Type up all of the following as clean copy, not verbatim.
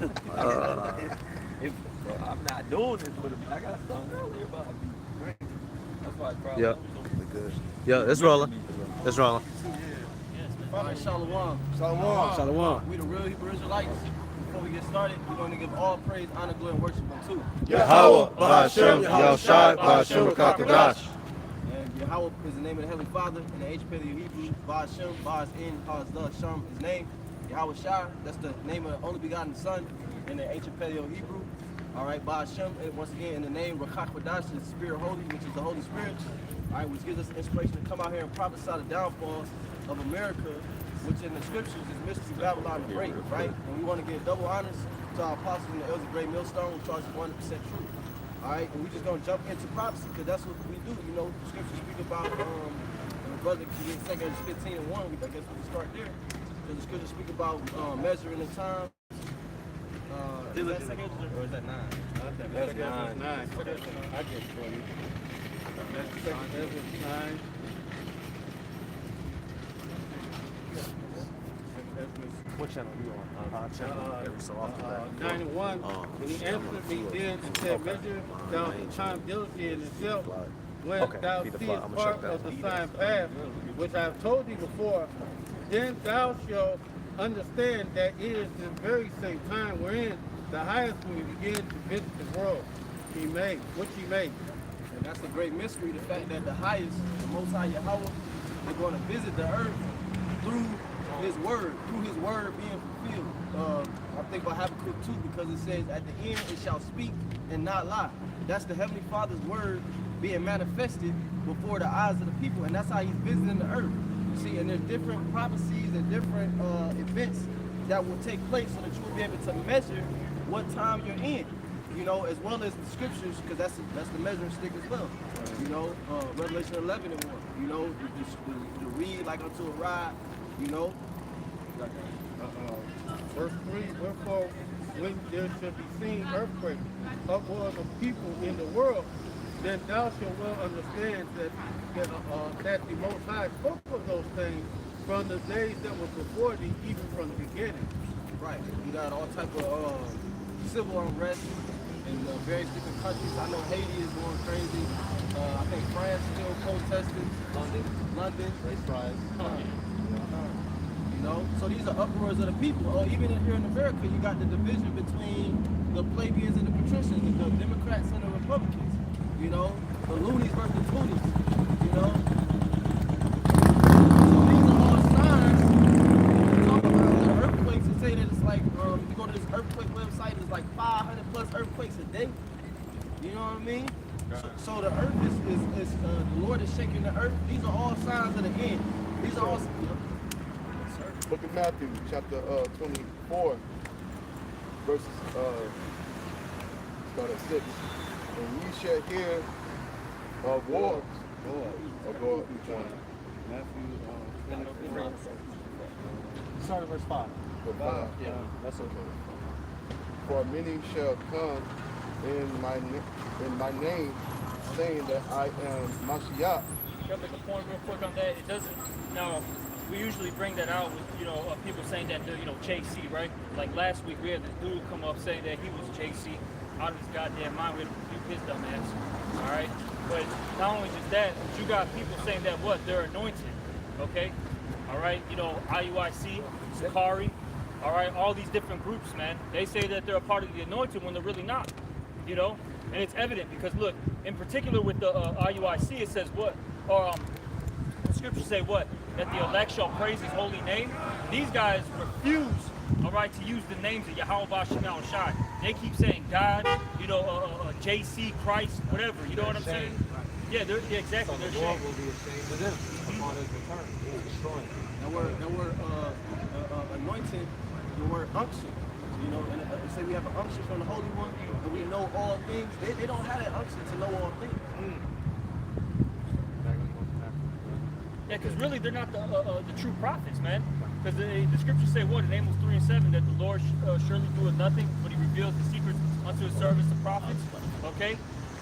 I'm not doing this with him. I got something earlier about me. That's why it's probably Yeah. Yeah, it's rolling. It's rolling. Father Shalom. Shalom. We the real Hebrew Israelites. Before we get started, we're going to give all praise, honor, glory, and worship unto Yahweh, Ba'ashem, Yahushai, Ba'ashem, Kakadash. And Yahweh is the name of the Heavenly Father, and the H Paleo Hebrew, Ba'ashem, Ba'as in, Haz the, Sham, his name. Yahweh Shai, that's the name of the only begotten Son in the ancient Paleo Hebrew. All right, Ba'ashem, once again, in the name, Rakach Wadash, is Spirit Holy, which is the Holy Spirit. All right, which gives us inspiration to come out here and prophesy the downfall of America, which in the scriptures is mystery Babylon the Great, right? And we want to give double honors to our apostles in the Elders of Great Millstone, which are 100% true. All right, and we're just going to jump into prophecy because that's what we do. You know, the scriptures speak about, and the brother can get 2 15 and 1, I guess we can start there. Because the scriptures speak about measuring the time. Is that 2 or is that 9? That's 9. I get 20. That's 9. What channel are you on? Channel every so often. 91. And he answered me then and said, measure thou the time diligently in itself, when thou seest part of the sign path, which I have told thee before, then thou shalt understand that it is the very same time wherein the highest will begin to visit the world which he made. And that's a great mystery, the fact that the highest, the Most High Yahweh, is going to visit the earth through his word being fulfilled. I think about Habakkuk 2 because it says, at the end it shall speak and not lie. That's the Heavenly Father's word being manifested before the eyes of the people, and that's how he's visiting the earth. You see, and there's different prophecies and different events that will take place so that you will be able to measure what time you're in. You know, as well as the scriptures, because that's the measuring stick as well. You know, Revelation 11 and 1. You know, the reed like unto a rod. You know. Verse 3, wherefore when there shall be seen earthquakes, upwards of people in the world, then thou shalt well understand that the Most High spoke of those things from the days that were before thee, even from the beginning. Right. You got all type of civil unrest in various different countries. I know Haiti is going crazy. I think France still protesting. London. That's right. You know, so these are uproars of the people. Or even here in America, you got the division between the plebeians and the patricians, the Democrats and the Republicans. You know, the loonies versus the toonies. You know, so these are all signs. Talk about the earthquakes and say that it's like you go to this earthquake website, it's like 500 plus earthquakes a day. You know what I mean? So the earth is the Lord is shaking the earth. These are all signs of the end. These are all. Book of Matthew, chapter 24, verses start at 6. And ye shall hear of wars. Or go up each one. Matthew 24. Start at verse 5. Or 5. Yeah, that's okay. For many shall come in my name, saying that I am Mashiach. Can I make a point real quick on that? It doesn't, now, we usually bring that out with, people saying that they're, JC, right? Like last week, we had this dude come up saying that he was JC out of his goddamn mind. We had to rebuke his dumb ass, all right? But not only just that, but you got people saying that what? They're anointed, okay? All right, IUIC, Sakari, all right? All these different groups, man. They say that they're a part of the anointed when they're really not, And it's evident because, look, in particular with the IUIC, it says what? Or the scriptures say what? That the elect shall praise his holy name. These guys refuse, all right, to use the names of Yahweh Ba'ashem Yahushai. They keep saying God, JC, Christ, whatever. You know what I'm saying? Yeah, exactly. So the Lord will be ashamed of them upon his return. He will destroy them. That word anointed, the word unction. And they say we have an unction from the Holy One, and we know all things. They don't have that unction to know all things. Yeah, because really they're not the true prophets, man. Because the scriptures say what in Amos 3 and 7 that the Lord surely doeth nothing, but He reveals the secrets unto His servants, the prophets. Okay,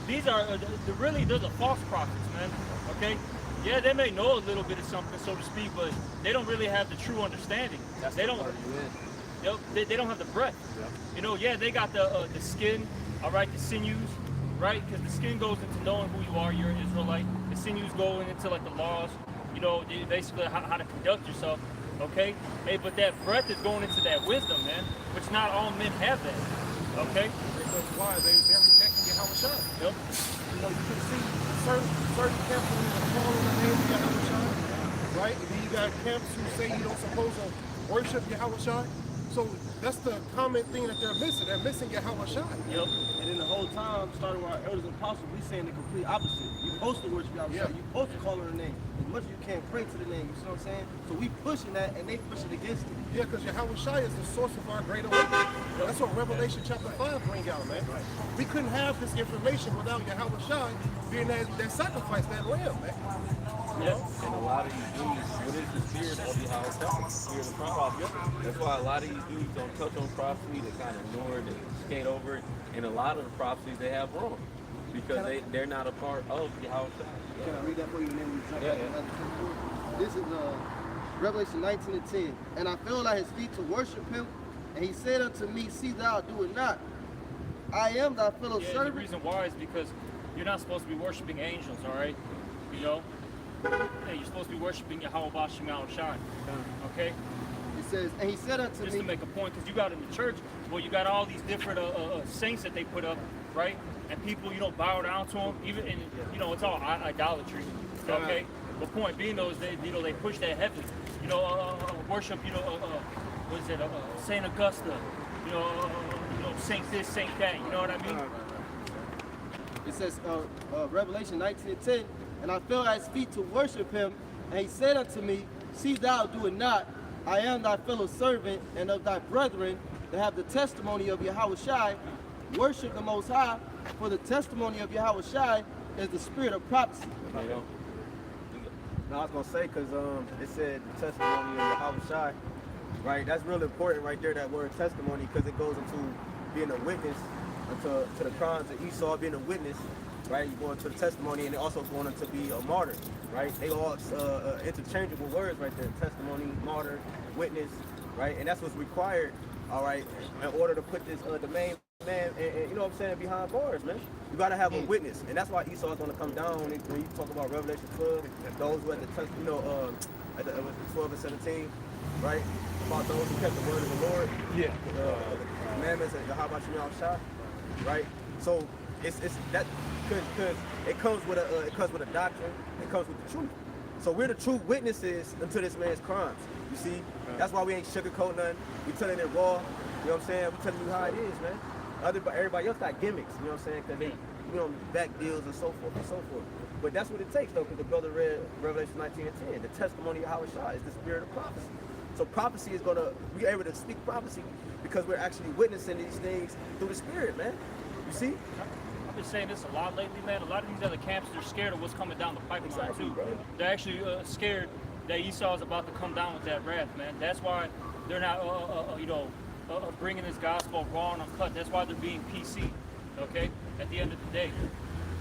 these are they're the false prophets, man. Okay, yeah, they may know a little bit of something, so to speak, but they don't really have the true understanding. They don't. Yep. They don't have the breath. Yep. You know, yeah, they got the skin, all right, the sinews, right? Because the skin goes into knowing who you are. You're an Israelite. The sinews go into like the laws. You know, basically how to conduct yourself. Okay. Hey, but that breath is going into that wisdom, man. Which not all men have that. Okay. Because why? They're rejecting Yahweh Shai. Yep. You know, you can see certain camps who even call on the name of Yahweh Shai, right? And then you got camps who say you don't supposed to worship Yahweh Shai. So that's the common thing that they're missing. They're missing Yahweh Shai. Yep. And then the whole time, starting with our elders and apostles, we saying the complete opposite. You're supposed to worship Yahweh. Yeah. You're supposed to call on the name. As much as you can, pray to the name. You see what I'm saying? So we pushing that, and they pushing against it. Yeah, because Yahweh Shai is the source of our great awakening. That's what Revelation chapter 5 bring out, man. We couldn't have this information without Yahweh Shai being that sacrifice, that lamb, man. Yep. And a lot of these dudes, what is the spirit of Yahweh? Spirit of prophecy. That's why a lot of these dudes don't touch on prophecy. They kind of ignore it, they skate over it. And a lot of the prophecies they have wrong because they're not a part of Yahweh. Can I read that for you? And then we jump Yeah, back to another scripture? This is Revelation 19 and 10. And I fell at his feet to worship him, and he said unto me, see thou do it not. I am thy fellow Yeah, the servant. reason why is because you're not supposed to be worshiping angels, all right? You know? Hey, you're supposed to be worshiping Yahweh Bashim Al Shai. Okay? It says, and he said unto Just me, to make a point, because you got in the church, well, you got all these different saints that they put up, right? And people, you know, bow down to them. Even, and, you know, it's all idolatry. Okay? The point being, though, is they, you know, they push that heaven. You know, worship, you know, what is it, Saint Augusta. You know, Saint this, Saint that. You know what I mean? it says, Revelation 19 and 10, and I fell at his feet to worship him, and he said unto me, see thou do it not. I am thy fellow servant and of thy brethren that have the testimony of Yahweh Shai. Worship the Most High, for the testimony of Yahweh Shai is the spirit of prophecy. You know? No, I was gonna say because it said the testimony of Yahweh Shai, right? That's real important right there. That word testimony, because it goes into being a witness to the crimes of Esau, being a witness, right? You're going to the testimony, and it also going to be a martyr, right? They all interchangeable words right there: testimony, martyr, witness, right? And that's what's required, all right, in order to put this the main man, and you know what I'm saying, behind bars, man. You gotta have a witness, and that's why Esau is gonna come down. When you talk about Revelation 12, those who had the test, you know, at the 12 and 17, right? About those who kept the word of the Lord, Yeah. the commandments of Yahweh Shai Shai, right? So it's that because it comes with a doctrine, it comes with the truth. So we're the true witnesses unto this man's crimes. You see, that's why we ain't sugarcoating nothing. We telling it raw. You know what I'm saying? We telling you how it is, man. Everybody else got gimmicks, you know what I'm saying? Because they, you know, back deals and so forth and so forth. But that's what it takes, though, because the brother read Revelation 19 and 10. The testimony of Yahweh Shai is the spirit of prophecy. So prophecy is going to be able to speak prophecy because we're actually witnessing these things through the spirit, man. You see? I've been saying this a lot lately, man. A lot of these other camps, they're scared of what's coming down the pipeline, Exactly, too. bro. They're actually scared that Esau is about to come down with that wrath, man. That's why they're not, you know, bringing this gospel raw and uncut. That's why they're being PC, okay, at the end of the day.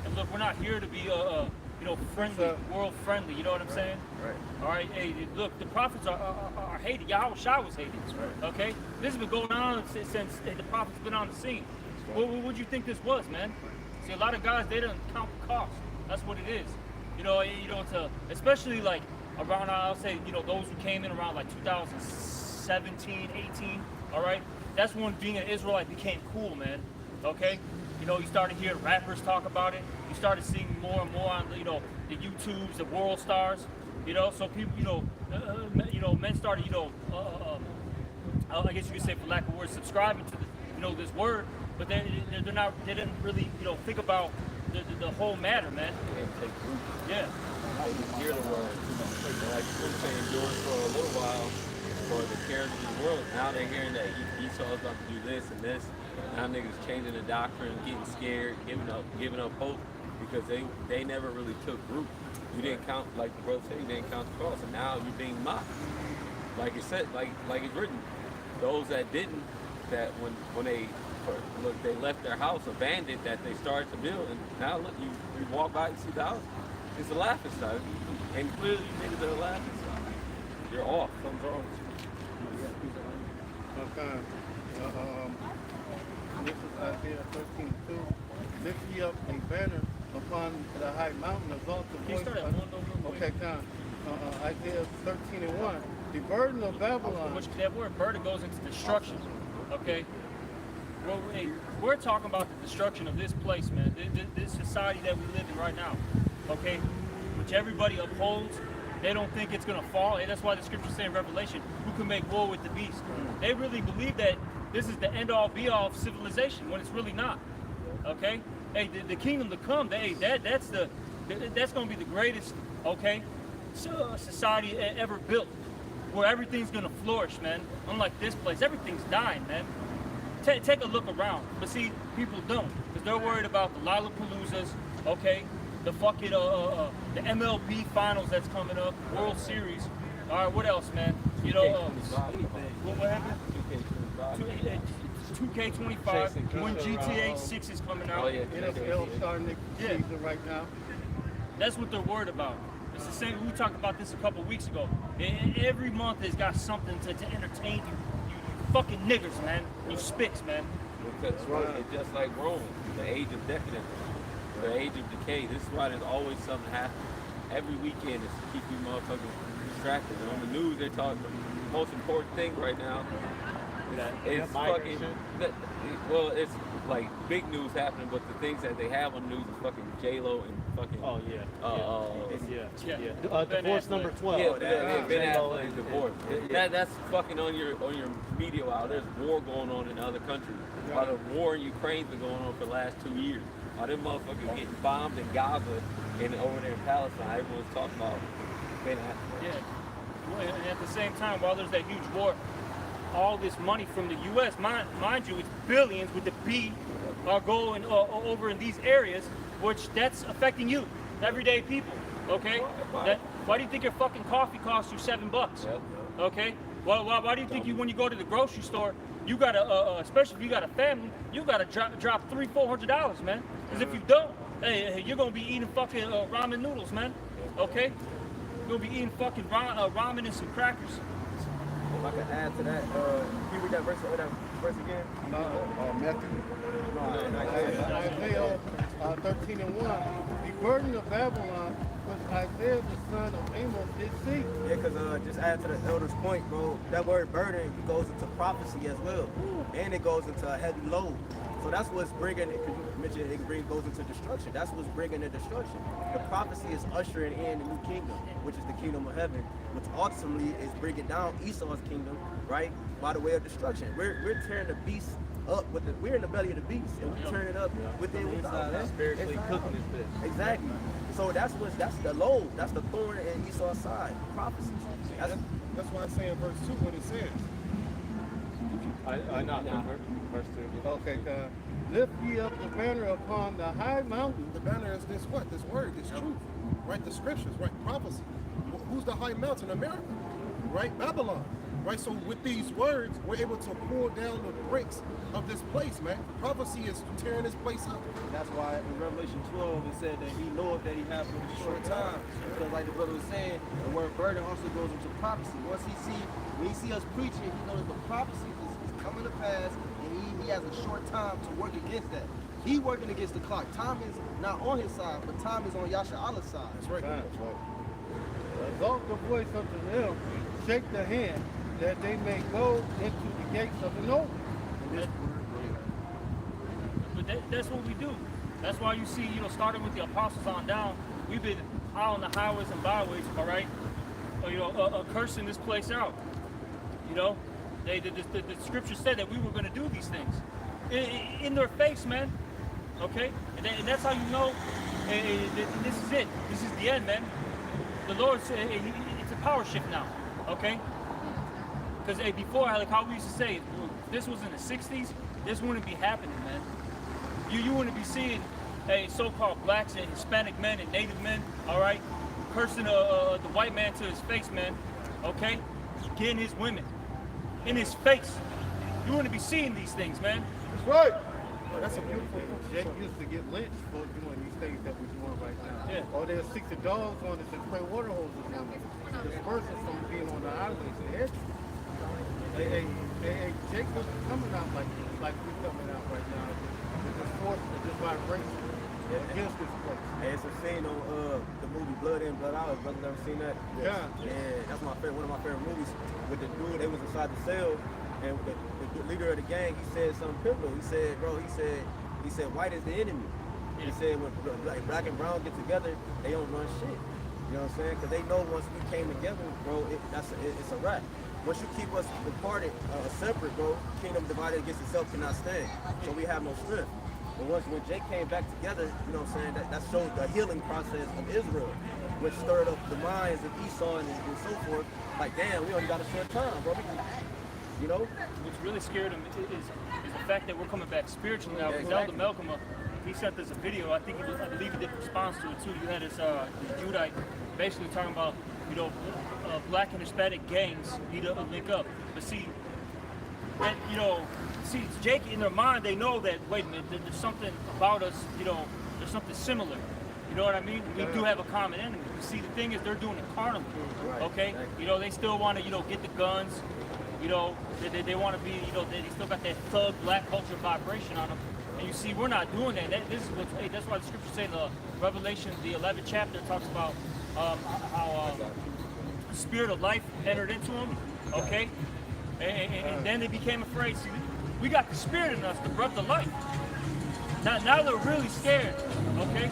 And look, we're not here to be, you know, friendly, world friendly, you know what I'm saying? Right. All right, hey, look, the prophets are hated. Yahweh Shai was hated, okay? This has been going on since the prophets been on the scene. What would you think this was, man? See, a lot of guys, they don't count the cost. That's what it is. You know, to, especially like around, I'll say, you know, those who came in around like 2017, 18, all right? That's when being an Israelite became cool, man, okay? You know, you started hearing rappers talk about it. You started seeing more and more on, you know, the YouTubes, the world stars, you know? So people, you know, men started, you know, I guess you could say, for lack of words, subscribing to, you know, this word, but they didn't really, you know, think about the whole matter, man. Take root. Yeah. How you hear the word. Like people saying doing for a little while for the cares of this world. Now they're hearing that Esau's about to do this and this. Now niggas changing the doctrine, getting scared, giving up hope because they never really took root. You didn't count, like the brother said, you didn't count the cross, and now you're being mocked. Like it said, like it's written. Those that didn't, that when they left their house abandoned, that they started to build, and now look, you walk by and see the house. It's a laughing stock, and clearly you niggas are a laughing stock. You're off. Something's wrong with you. Okay. This is Isaiah 13:2. Lift ye up a banner upon the high mountain, exalt the Can you voice. start at one though, real quick? Okay, come. Isaiah 13:1. The burden of Babylon. Which that word burden goes into destruction. Okay. Well, hey, we're talking about the destruction of this place, man. This society that we live in right now. Okay, which everybody upholds. They don't think it's gonna fall, and that's why the scriptures say in Revelation, "Who can make war with the beast?" They really believe that this is the end-all, be-all of civilization, when it's really not. Okay, hey, the kingdom to come, that's gonna be the greatest, okay, society ever built, where everything's gonna flourish, man. Unlike this place, everything's dying, man. Take a look around, but see, people don't, because they're worried about the Lollapaloozas, okay, the fucking the MLB finals that's coming up, World Series. All right, what else, man? You know, what happened? 2K25. When GTA 6 is coming out. Oh yeah. NFL starting the Yeah. season right now. That's what they're worried about. It's the same. We talked about this a couple weeks ago. Every month has got something to entertain you fucking niggers, man. You spicks, man. Because it's just like Rome, the age of decadence, the age of decay. This is why there's always something happening. Every weekend is to keep you motherfuckers distracted. And on the news, they're talking the most important thing right now is fucking. Well, it's like big news happening, but the things that they have on the news is fucking J-Lo and fucking. Oh yeah. Yeah. Divorce number 12. Yeah, Ben Affleck and divorce. That's fucking on your media while there's war going on in other countries. While the war in Ukraine's been going on for the last 2 years. While them motherfuckers getting bombed in Gaza and over there in Palestine, everyone's talking about Ben Affleck. Yeah. Well, and at the same time, while there's that huge war, all this money from the U.S., mind you, it's billions with the B, are going over in these areas, which that's affecting you, everyday people. Okay? Why do you think your fucking coffee costs you $7? Yep. Okay? Well, why do you think when you go to the grocery store, you gotta, especially if you got a family, you gotta drop $300-400, man. Because if you don't, hey, you're gonna be eating fucking ramen noodles, man. Okay? You're gonna be eating fucking ramen and some crackers. If I could add to that, can you read that verse again? Matthew. Isaiah 13:1. The burden of Babylon, which Isaiah the son of Amos did see. Yeah, because just add to the elder's point, bro, that word burden goes into prophecy as well. And it goes into a heavy load. So that's what's bringing it, because you mentioned it goes into destruction. That's what's bringing the destruction. The prophecy is ushering in the new kingdom, which is the kingdom of heaven, which ultimately is bringing down Esau's kingdom, right, by the way of destruction. We're tearing the beast up we're in the belly of the beast, and we turn it up within without. Spiritually cooking this bitch. Exactly. So that's the load. That's the thorn in Esau's side. Prophecy. That's why I say in verse 2 what it says. I know. Verse 2. Okay, lift ye up the banner upon the high mountain. The banner is this what? This word, this truth. Right? The scriptures, right? Prophecy. Who's the high mountain? America. Right? Babylon. Right? So with these words, we're able to pull down the bricks of this place, man. Prophecy is tearing this place up. That's why in Revelation 12 it said that he knoweth that he has for a short time. Because like the brother was saying, the word burden also goes into prophecy. When he see us preaching, he knows the prophecy is coming to pass, and he has a short time to work against that. He working against the clock. Time is not on his side, but time is on Yasha Allah's side. That's right. Exalt the voice unto them, shake the hand, that they may go into the gates of the noble. But that's what we do. That's why you see, starting with the apostles on down, we've been out on the highways and byways, all right, cursing this place out. The scripture said that we were going to do these things in their face, man. Okay, and that's how you know. This is it. This is the end, man. The Lord said it's a power shift now. Okay. Because before, like how we used to say, if this was in the 60s, this wouldn't be happening, man. You wouldn't be seeing so-called blacks and Hispanic men and Native men, all right, cursing the white man to his face, man, okay? Getting his women in his face. You wouldn't be seeing these things, man. That's right. Oh, that's a beautiful Jake used to get lynched for doing these things that we're doing right now. Yeah. Or they'll stick the dogs on us and spray water hoses on us. Disperse us from being on the highways and edges. and Jacob coming out like we coming out right now. It's a force, this vibration against this place. Hey, it's a scene on the movie Blood In, Blood Out. Brother, ever seen that? Yeah. Yeah, that's one of my favorite movies. With the dude, they was inside the cell, and the leader of the gang, he said something pivotal. He said, bro, he said, white is the enemy. He said, when black and brown get together, they don't run shit. You know what I'm saying? Because they know once we came together, bro, it's a wrap. Once you keep us departed, separate, bro, kingdom divided against itself cannot stand. So we have no strength. But when Jake came back together, you know what I'm saying, that showed the healing process of Israel, which stirred up the minds of Esau and so forth. Like, damn, we only got a short time, bro. We can act, you know? What's really scared him is the fact that we're coming back spiritually now. Yeah, Elder exactly. Malcolm, he sent us a video. I believe he did a response to it too. You had this Judite basically talking about, you know, black and Hispanic gangs need to link up. But see, that, you know, Jake in their mind, they know that, wait a minute, there's something about us, you know, there's something similar. You know what I mean? We do have a common enemy. You see, the thing is, they're doing it carnally, okay? Exactly. You know, they still want to, you know, get the guns. You know, they want to be, you know, they still got that thug black culture vibration on them. And you see, we're not doing that. This is what, hey, that's why the scripture say in the Revelation, the 11th chapter, talks about how the spirit of life entered into them, okay? And then they became afraid. See, we got the spirit in us, the breath of life. Now they're really scared, okay?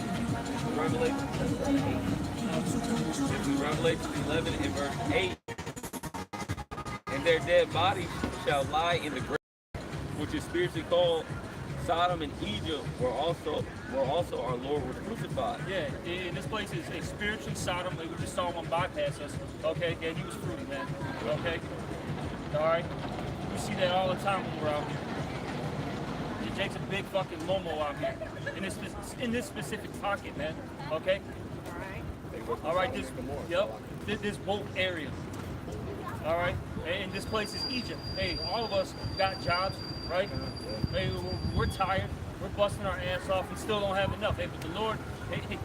Revelation 11 and verse 8. And their dead bodies shall lie in the grave, which is spiritually called Sodom and Egypt, where also our Lord was crucified. Yeah, and this place is a spiritually Sodom. We just saw one bypass us. Okay, yeah, he was fruity, man. Okay, all right. We see that all the time when we're out here. Jake's a big fucking Momo out here in this specific pocket, man. Okay. All right. This boat area. All right. And this place is Egypt. Hey, all of us got jobs, right? Hey, we're tired. We're busting our ass off. We still don't have enough. Hey, but the Lord, hey,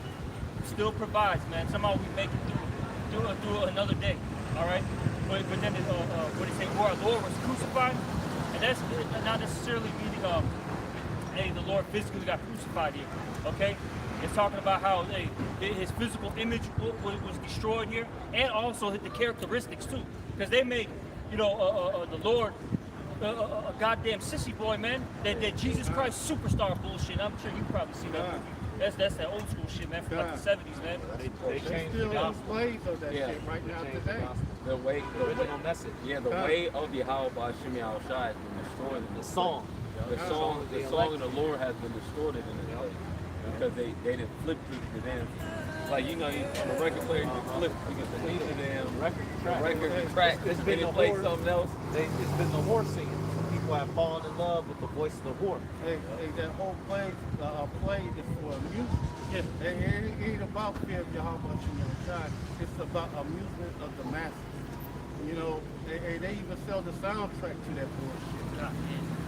still provides, man. Somehow we make it through another day. All right. But then what do you say? Where our Lord was crucified, and that's not necessarily meaning hey, the Lord physically got crucified here. Okay. It's talking about how his physical image was destroyed here, and also the characteristics too, because they make, you know, the Lord a goddamn sissy boy, man. That Jesus Christ superstar bullshit. I'm sure you probably seen that movie. That's that old school shit, man, from like the 70s, man. They still on slaves of that shit right now today. The way of Yahweh Ba'Shem Yahushua has been destroyed. The song of the Lord has been distorted in this place because they didn't flip the damn. Like, you know, on the record player, you can flip, you can delete the damn record track. It's been and the play whore. something else. It's been the whore scene. People have fallen in love with the voice of the whore. Hey, that whole play is for amusement. Yeah. It ain't about fear of Yahweh Shai. It's about amusement of the masses. You know, they even sell the soundtrack to that bullshit.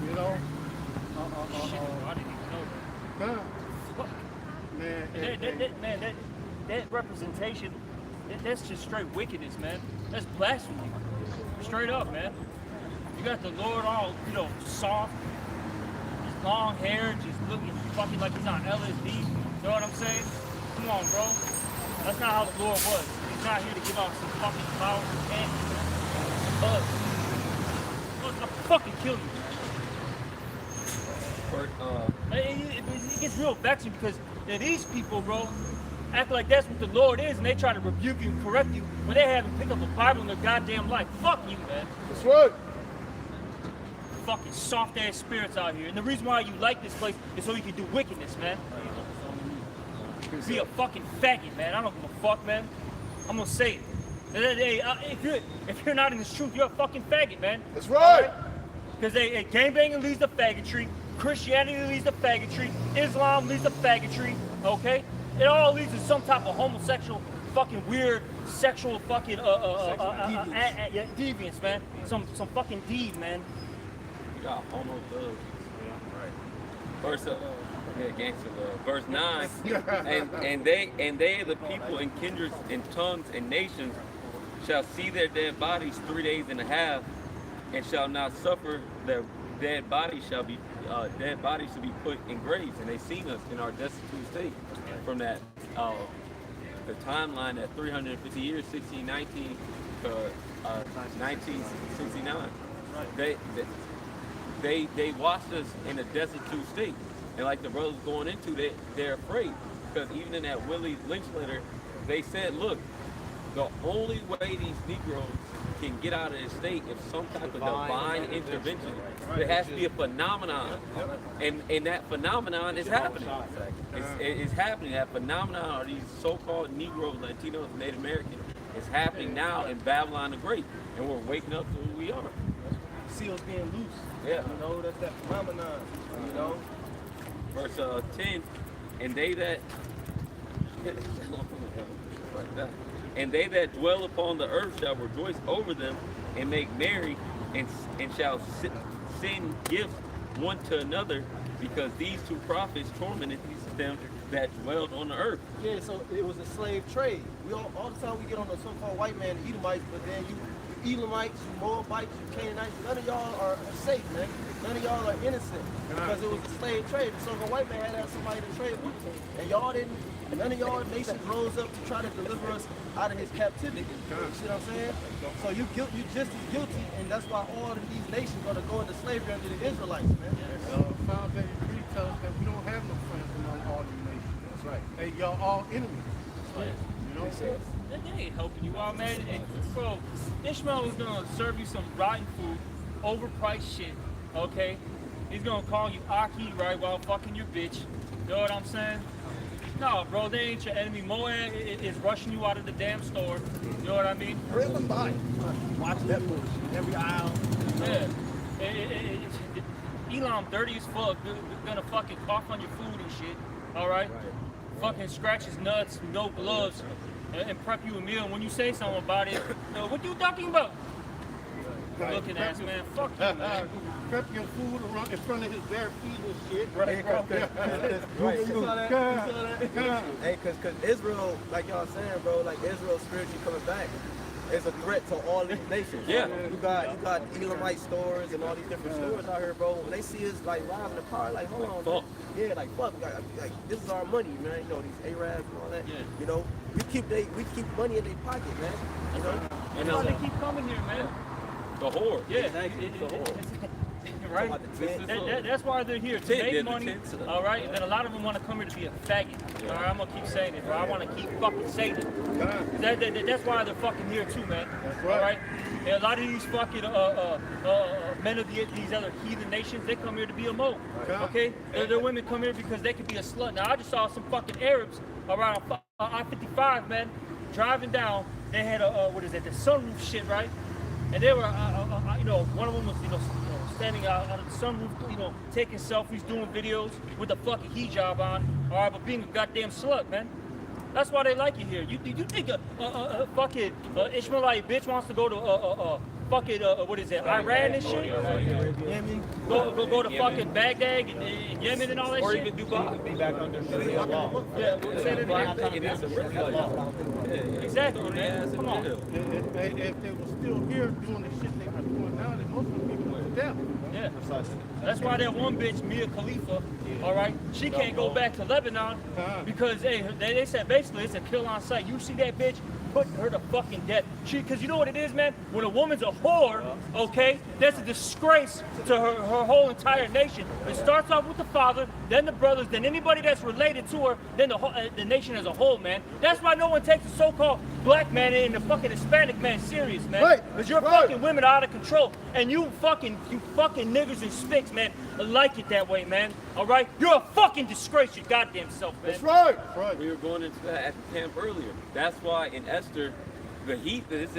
You know? Shit, I didn't even know that. Nah. Man, that representation, that's just straight wickedness, man. That's blasphemy. Straight up, man. You got the Lord all, you know, soft, just long hair, just looking fucking like he's on LSD. You know what I'm saying? Come on, bro. That's not how the Lord was. He's not here to give out some fucking power and buzz. I'll fucking kill you, man. It gets real vexing because these people, bro, act like that's what the Lord is, and they try to rebuke you and correct you when they haven't picked up a Bible in their goddamn life. Fuck you, man. That's right. Fucking soft ass spirits out here, and the reason why you like this place is so you can do wickedness, man. Be a fucking faggot, man. I don't give a fuck, man. I'm gonna say it. Hey, if you're not in this truth, you're a fucking faggot, man. That's right. Because gangbanging leads to faggotry, Christianity leads to faggotry, Islam leads to faggotry, okay? It all leads to some type of homosexual, fucking weird, sexual fucking deviance, man. Some fucking deed, man. You got homo thugs. Right. Gangster love. Verse 9. and they the people and kindreds and tongues and nations shall see their dead bodies 3 days and a half, and shall not suffer their dead bodies shall be to be put in graves. And they seen us in our destitute state from that the timeline at 350 years, 1619 to 1969. They watched us in a destitute state, and like the brothers going into that, they're afraid because even in that Willie Lynch letter, they said, look, the only way these Negroes can get out of this state is some type of divine intervention. There has to be a phenomenon, and that phenomenon is happening. It's happening. That phenomenon of these so-called Negroes, Latinos, Native Americans is happening now in Babylon the Great, and we're waking up to who we are. Seals being loose. Yeah. You know, that's that phenomenon. You know. Verse 10, and they that and they that dwell upon the earth shall rejoice over them and make merry and shall send gifts one to another, because these two prophets tormented them that dwelled on the earth. Yeah, so it was a slave trade. We all the time we get on the so-called white man, the Edomites, but then you Elamites, you Moabites, you Canaanites, none of y'all are safe, man. None of y'all are innocent because it was a slave trade. So the white man had to have somebody to trade with. And y'all didn't, none of y'all nations rose up to try to deliver us out of his captivity. You see what I'm saying? So you just as guilty, and that's why all of these nations are going to go into slavery under the Israelites, man. Psalm 83 tells us that we don't have no friends among all the nations. That's right. Hey, y'all all enemies. Right. You know what I'm saying? They ain't helping you out, man. And, bro, Ishmael is gonna serve you some rotten food, overpriced shit, okay? He's gonna call you Aki, right, while fucking your bitch. You know what I'm saying? No, bro, they ain't your enemy. Moab is rushing you out of the damn store. You know what I mean? Real and buy. Watch that bullshit. Every aisle. Yeah. Elam dirty as fuck. They're gonna fucking cough on your food and shit. All right? Fucking scratch his nuts, no gloves, and prep you a meal. And when you say something about it, what you talking about? Looking ass man, fuck you, man. Prep your food around in front of his bare feet and shit. Right. Hey, cause Israel, like y'all saying, bro, like Israel spiritually coming back is a threat to all these nations. Yeah. You got Elamite stores and all these different stores out here, bro. When they see us like riding the car, like hold on, fuck. man. Yeah, like fuck, like this is our money, man. You know these Arabs and all that. Yeah. You know, we keep money in their pocket, man. You know. And that's why they keep coming here, man. The whore. Yeah, The whore. right? About the tent. That's why they're here, to Tent, make yeah, the money, tent's up. all right? And then a lot of them want to come here to be a faggot. All right, I'm going to keep saying it, bro. I want to keep fucking saying it. That's why they're fucking here too, man. That's All right. right? And a lot of these fucking men of these other heathen nations, they come here to be a mo. Okay? Their women come here because they could be a slut. Now, I just saw some fucking Arabs around I-55, man, driving down. They had the sunroof shit, right? And they were, one of them was, standing out on the sunroof, taking selfies, doing videos with a fucking hijab on, all right, but being a goddamn slut, man. That's why they like you here. You think a fucking Ishmaelite bitch wants to go to fucking Iran and shit? Yemen? Go to fucking Baghdad and Yemen and all that Or shit? even Dubai. Be back under Sharia law. Yeah, say that again. It is a real. Exactly, man. Come on. If they were still here doing the shit they were doing now, then most of the people would have dead. Yeah. That's why that one bitch, Mia Khalifa, all right, she can't go back to Lebanon because they said basically it's a kill on sight. You see that bitch, put her to fucking death. Because you know what it is, man? When a woman's a whore, okay, that's a disgrace to her whole entire nation. It starts off with the father, then the brothers, then anybody that's related to her, then the nation as a whole, man. That's why no one takes the so-called black man and the fucking Hispanic man serious, man. Right. Because your fucking women are out of control, and you fucking niggers and spicks, man, like it that way, man. All right, you're a fucking disgrace, your goddamn self, man. That's right. We were going into that at the camp earlier. That's why in Esther, it's a heathen. He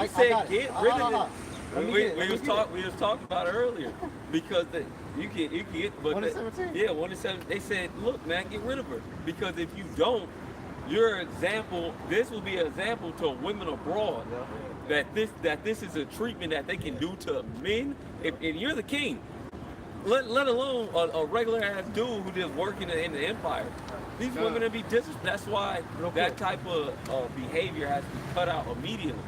said, get rid of it. We was talking about it earlier because you can get, but 1:17. They said, look, man, get rid of her because if you don't, your example. This will be an example to women abroad that this is a treatment that they can do to men. If you're the king, let alone a regular ass dude who just working in the empire. These women will be disrespected. That's why that type of behavior has to be cut out immediately.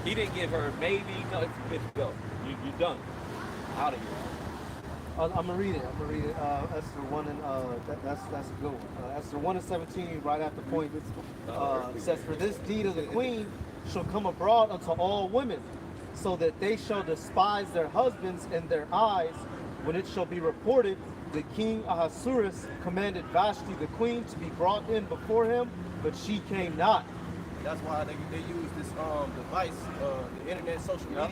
He didn't give her maybe, no, it's good to go. You're done. Out of here. I'm gonna read it. Esther 1 and that's a good one. Esther 1 and 17, right after point, says, "For this deed of the queen shall come abroad unto all women, so that they shall despise their husbands in their eyes. When it shall be reported, the king Ahasuerus commanded Vashti the queen to be brought in before him, but she came not." That's why they use this device, the internet, social media,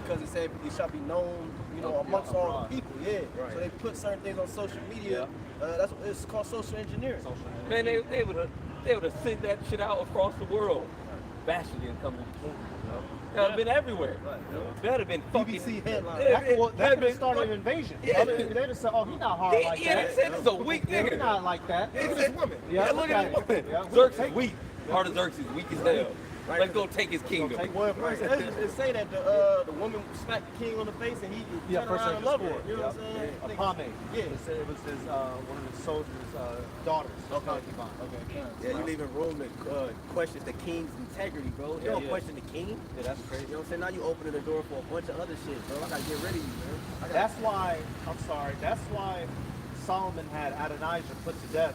because it said it shall be known, amongst all the people. Yeah. Right. So they put certain things on social media. That's what it's called, social engineering. Man, they would have sent that shit out across the world. Vashti didn't come to the king. That would have been everywhere. That would have been fucking BBC headline. That could have started an invasion. Yeah. They'd have said, "Oh, he's not hard like that. He said this is a weak He's nigga. not like that." Look at this woman. Yeah, look at this woman. Yeah. Xerxes weak. Artaxerxes weak as hell. Let's go take his kingdom. Well, at first it say that the woman smacked the king on the face and he turned around and loved her. You know what I'm saying? Apame. Yeah. It was his one of his soldiers' daughters. Okay. Okay. Yeah, you leaving room to question the king's integrity, bro. You don't question the king. Yeah, that's crazy. You know what I'm saying? Now you opening the door for a bunch of other shit, bro. I gotta get rid of you, man. That's why, that's why Solomon had Adonijah put to death,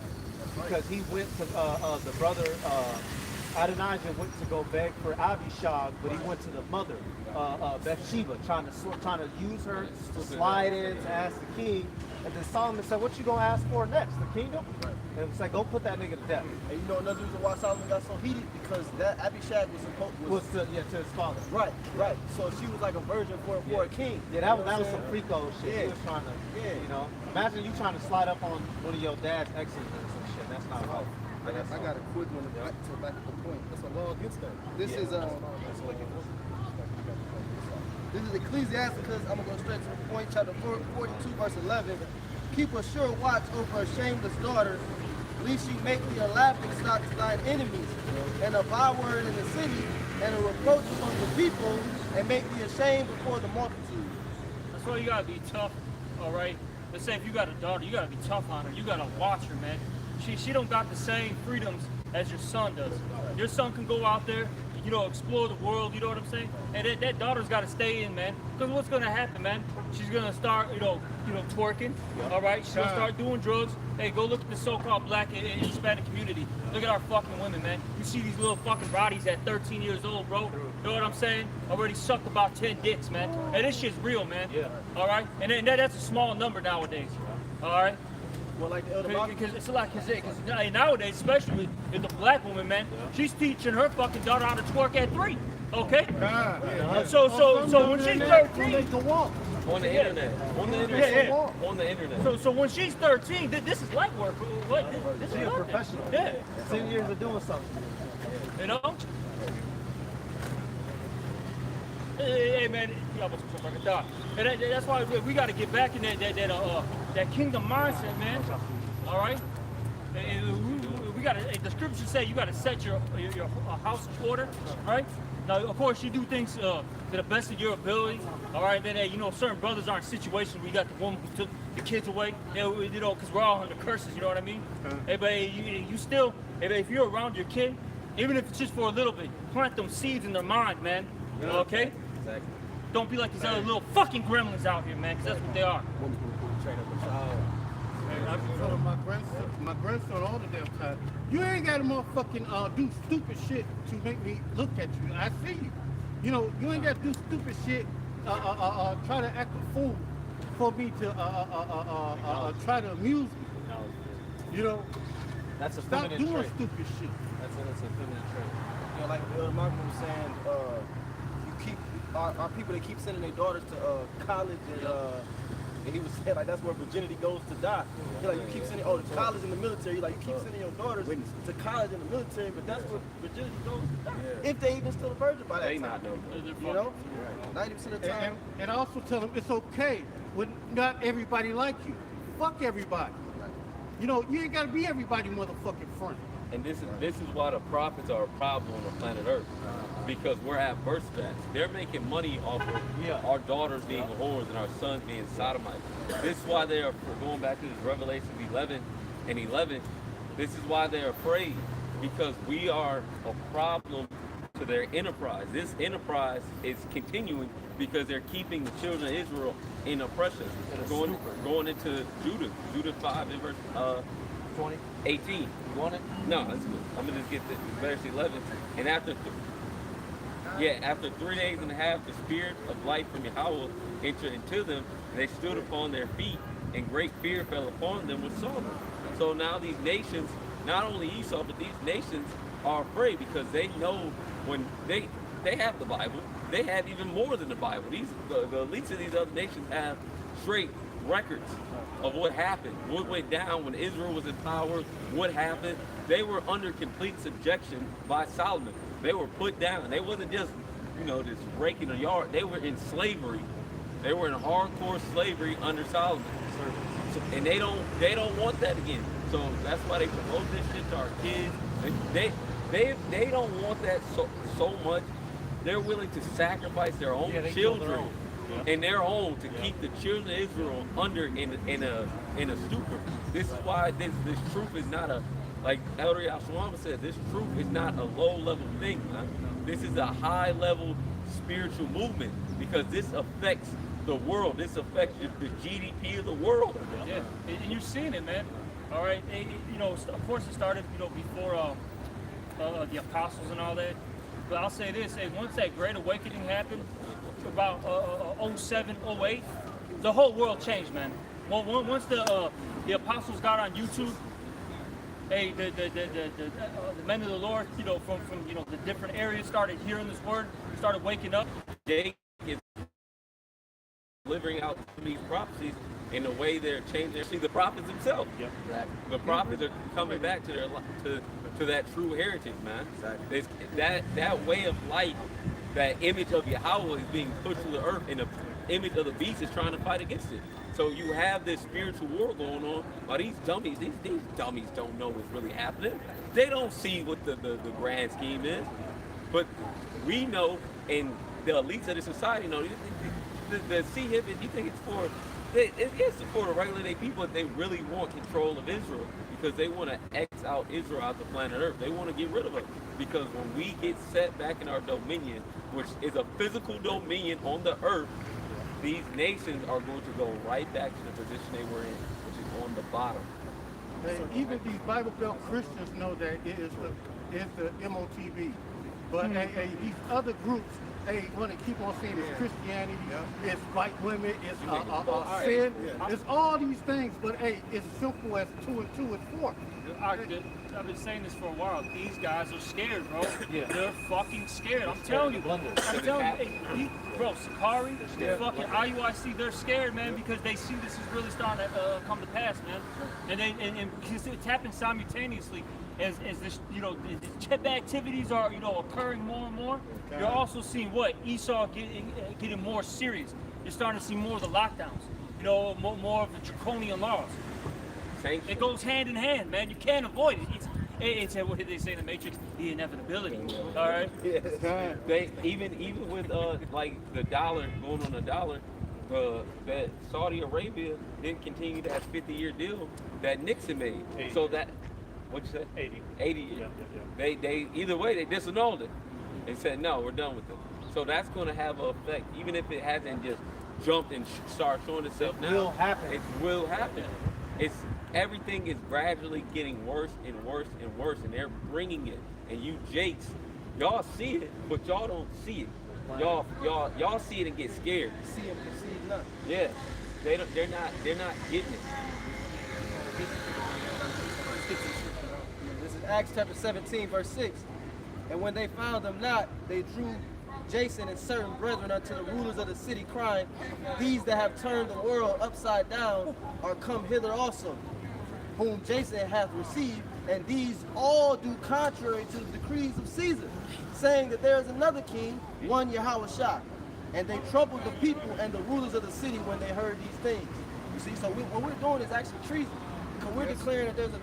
because he went to the brother, Adonijah went to go beg for Abishag, but he went to the mother, Bathsheba, trying to use her to slide in to ask the king. And then Solomon said, "What you gonna ask for next? The kingdom?" And it was like, "Go put that nigga to death." And you know another reason why Solomon got so heated? Because that Abishag was To his father. right. So she was like a virgin for a king. Yeah, that was some freako shit. Yeah. He was trying to, imagine you trying to slide up on one of your dad's exes and some shit. That's not right. I got a quick one to back up the point. That's a law against that. This is Ecclesiasticus. I'm gonna go straight to the point. Chapter 42, verse 11. "Keep a sure watch over a shameless daughter, lest you make thee a laughing stock to thine enemies, and a byword in the city, and a reproach among the people, and make thee ashamed before the multitude." That's why you gotta be tough, all right? Let's say if you got a daughter, you gotta be tough on her. You gotta watch her, man. She don't got the same freedoms as your son does. Your son can go out there, explore the world, you know what I'm saying? And that daughter's gotta stay in, man. Because what's gonna happen, man? She's gonna start, twerking, all right? She's gonna start doing drugs. Hey, go look at the so-called black and Hispanic community. Look at our fucking women, man. You see these little fucking bodies at 13 years old, bro. You know what I'm saying? Already sucked about 10 dicks, man. And this shit's real, man. Yeah. All right? And that's a small number nowadays. All right? Well, like the elder Bible. Because it's like, because nowadays, especially if the black woman, man, she's teaching her fucking daughter how to twerk at 3. Okay? So when she's 13, On the internet. On the internet. Yeah. On the internet. So when she's 13, this is light work. What? This She's is a nothing. professional. Yeah. 10 years of doing something. You know? Hey man, and that's why we got to get back in that kingdom mindset, man. All right. And we got to. The scriptures say you got to set your house in order, right? Now, of course, you do things to the best of your ability. All right. Then, certain brothers are in situations where you got the woman who took the kids away. Because we're all under curses. You know what I mean? Hey, but you still, if you're around your kid, even if it's just for a little bit, plant them seeds in their mind, man. Okay? Exactly. Don't be like these other little fucking gremlins out here, man, because that's what they are. Train up a child. I be telling my grandson all the damn time, you ain't got to motherfucking do stupid shit to make me look at you. I see you. You ain't got to do stupid shit, try to act a fool for me to try to amuse me. That's a Stop feminine doing trait. stupid shit. That's a feminine trait. Like Malcolm was saying, you keep our people, they keep sending their daughters to college, and he was saying like that's where virginity goes to die. You keep sending to college in the military. You keep sending your daughters to college in the military, but that's where virginity goes to die. If they even still a virgin by that They time. not know. 90% of the time. And also tell them it's okay when not everybody like you. Fuck everybody. You ain't got to be everybody motherfucking friend. And this is why the prophets are a problem on the planet Earth. Because we're at birth stats. They're making money off of our daughters being whores and our sons being sodomites. This is why they are, going back to this Revelations 11 and 11, this is why they're afraid. Because we are a problem to their enterprise. This enterprise is continuing because they're keeping the children of Israel in oppression. Going into Judah 5 and verse 20. 18. You want it? No, that's good. I'm gonna just get the verse 11. And after 3 days and a half, the spirit of life from Yahweh entered into them, and they stood upon their feet, and great fear fell upon them with sorrow. So now these nations, not only Esau, but these nations are afraid because they know when they have the Bible, they have even more than the Bible. The elites of these other nations have straight records of what happened, what went down when Israel was in power, what happened. They were under complete subjection by Solomon. They were put down. They wasn't just, just raking a yard. They were in slavery. They were in hardcore slavery under Solomon. And they don't want that again. So that's why they promote this shit to our kids. They don't want that so much. They're willing to sacrifice their own children in their home to keep the children of Israel under in a stupor. This is why this truth is not a, like Elder Yahshua said, this truth is not a low level thing, man. This is a high level spiritual movement because this affects the world. This affects the GDP of the world. Yeah, and you're seeing it, man. All right, of course it started, before the apostles and all that. But I'll say this: once that Great Awakening happened, about 07, 08, the whole world changed, man. Well, once the apostles got on YouTube, the men of the Lord, from the different areas started hearing this word, started waking up. Jake is delivering out these prophecies in the way they're changing. See, the prophets themselves. Yep. Exactly. The prophets are coming back to their to that true heritage, man. Exactly. That way of life, that image of Yahweh is being pushed to the earth, and the image of the beast is trying to fight against it. So you have this spiritual war going on. While these dummies don't know what's really happening. They don't see what the grand scheme is. But we know, and the elites of the society know. The C-hip, you think it's for, it's for the regular day people. They really want control of Israel because they want to X out Israel out the planet Earth. They want to get rid of us because when we get set back in our dominion, which is a physical dominion on the earth, these nations are going to go right back to the position they were in, which is on the bottom. Even these Bible Belt Christians know that it is the MOTB. But these other groups, they want to keep on saying it's Christianity, it's white women, it's sin, it's all these things. But it's simple as 2 and 2 is 4. I've been saying this for a while. These guys are scared, bro. Yeah. They're fucking scared. I'm telling you. I'm telling you, bro, Sakari, fucking IUIC, they're scared, man, because they see this is really starting to come to pass, man. And because it's happened simultaneously. As this, the chip activities are, occurring more and more. Okay. You're also seeing what Esau getting more serious. You're starting to see more of the lockdowns. More of the draconian laws. It goes hand in hand, man. You can't avoid it. It's what did they say in the Matrix? The inevitability. All right. Yeah. They even with like the dollar going on the dollar, that Saudi Arabia didn't continue that 50-year deal that Nixon made. 80. So that. What'd you say? 80 years. Yeah. They either way they disannulled it and said no, we're done with it. So that's going to have an effect, even if it hasn't just jumped and started showing itself now. It will happen. Everything is gradually getting worse and worse and worse, and they're bringing it. And you Jakes, y'all see it, but y'all don't see it. Y'all see it and get scared. See and perceive nothing. Yeah, they're not getting it. This is Acts chapter 17, verse 6. And when they found them not, they drew Jason and certain brethren unto the rulers of the city, crying, these that have turned the world upside down are come hither also, whom Jason hath received, and these all do contrary to the decrees of Caesar, saying that there is another king, one Yahushua. And they troubled the people and the rulers of the city when they heard these things. You see, so what we're doing is actually treason. So we're declaring that there's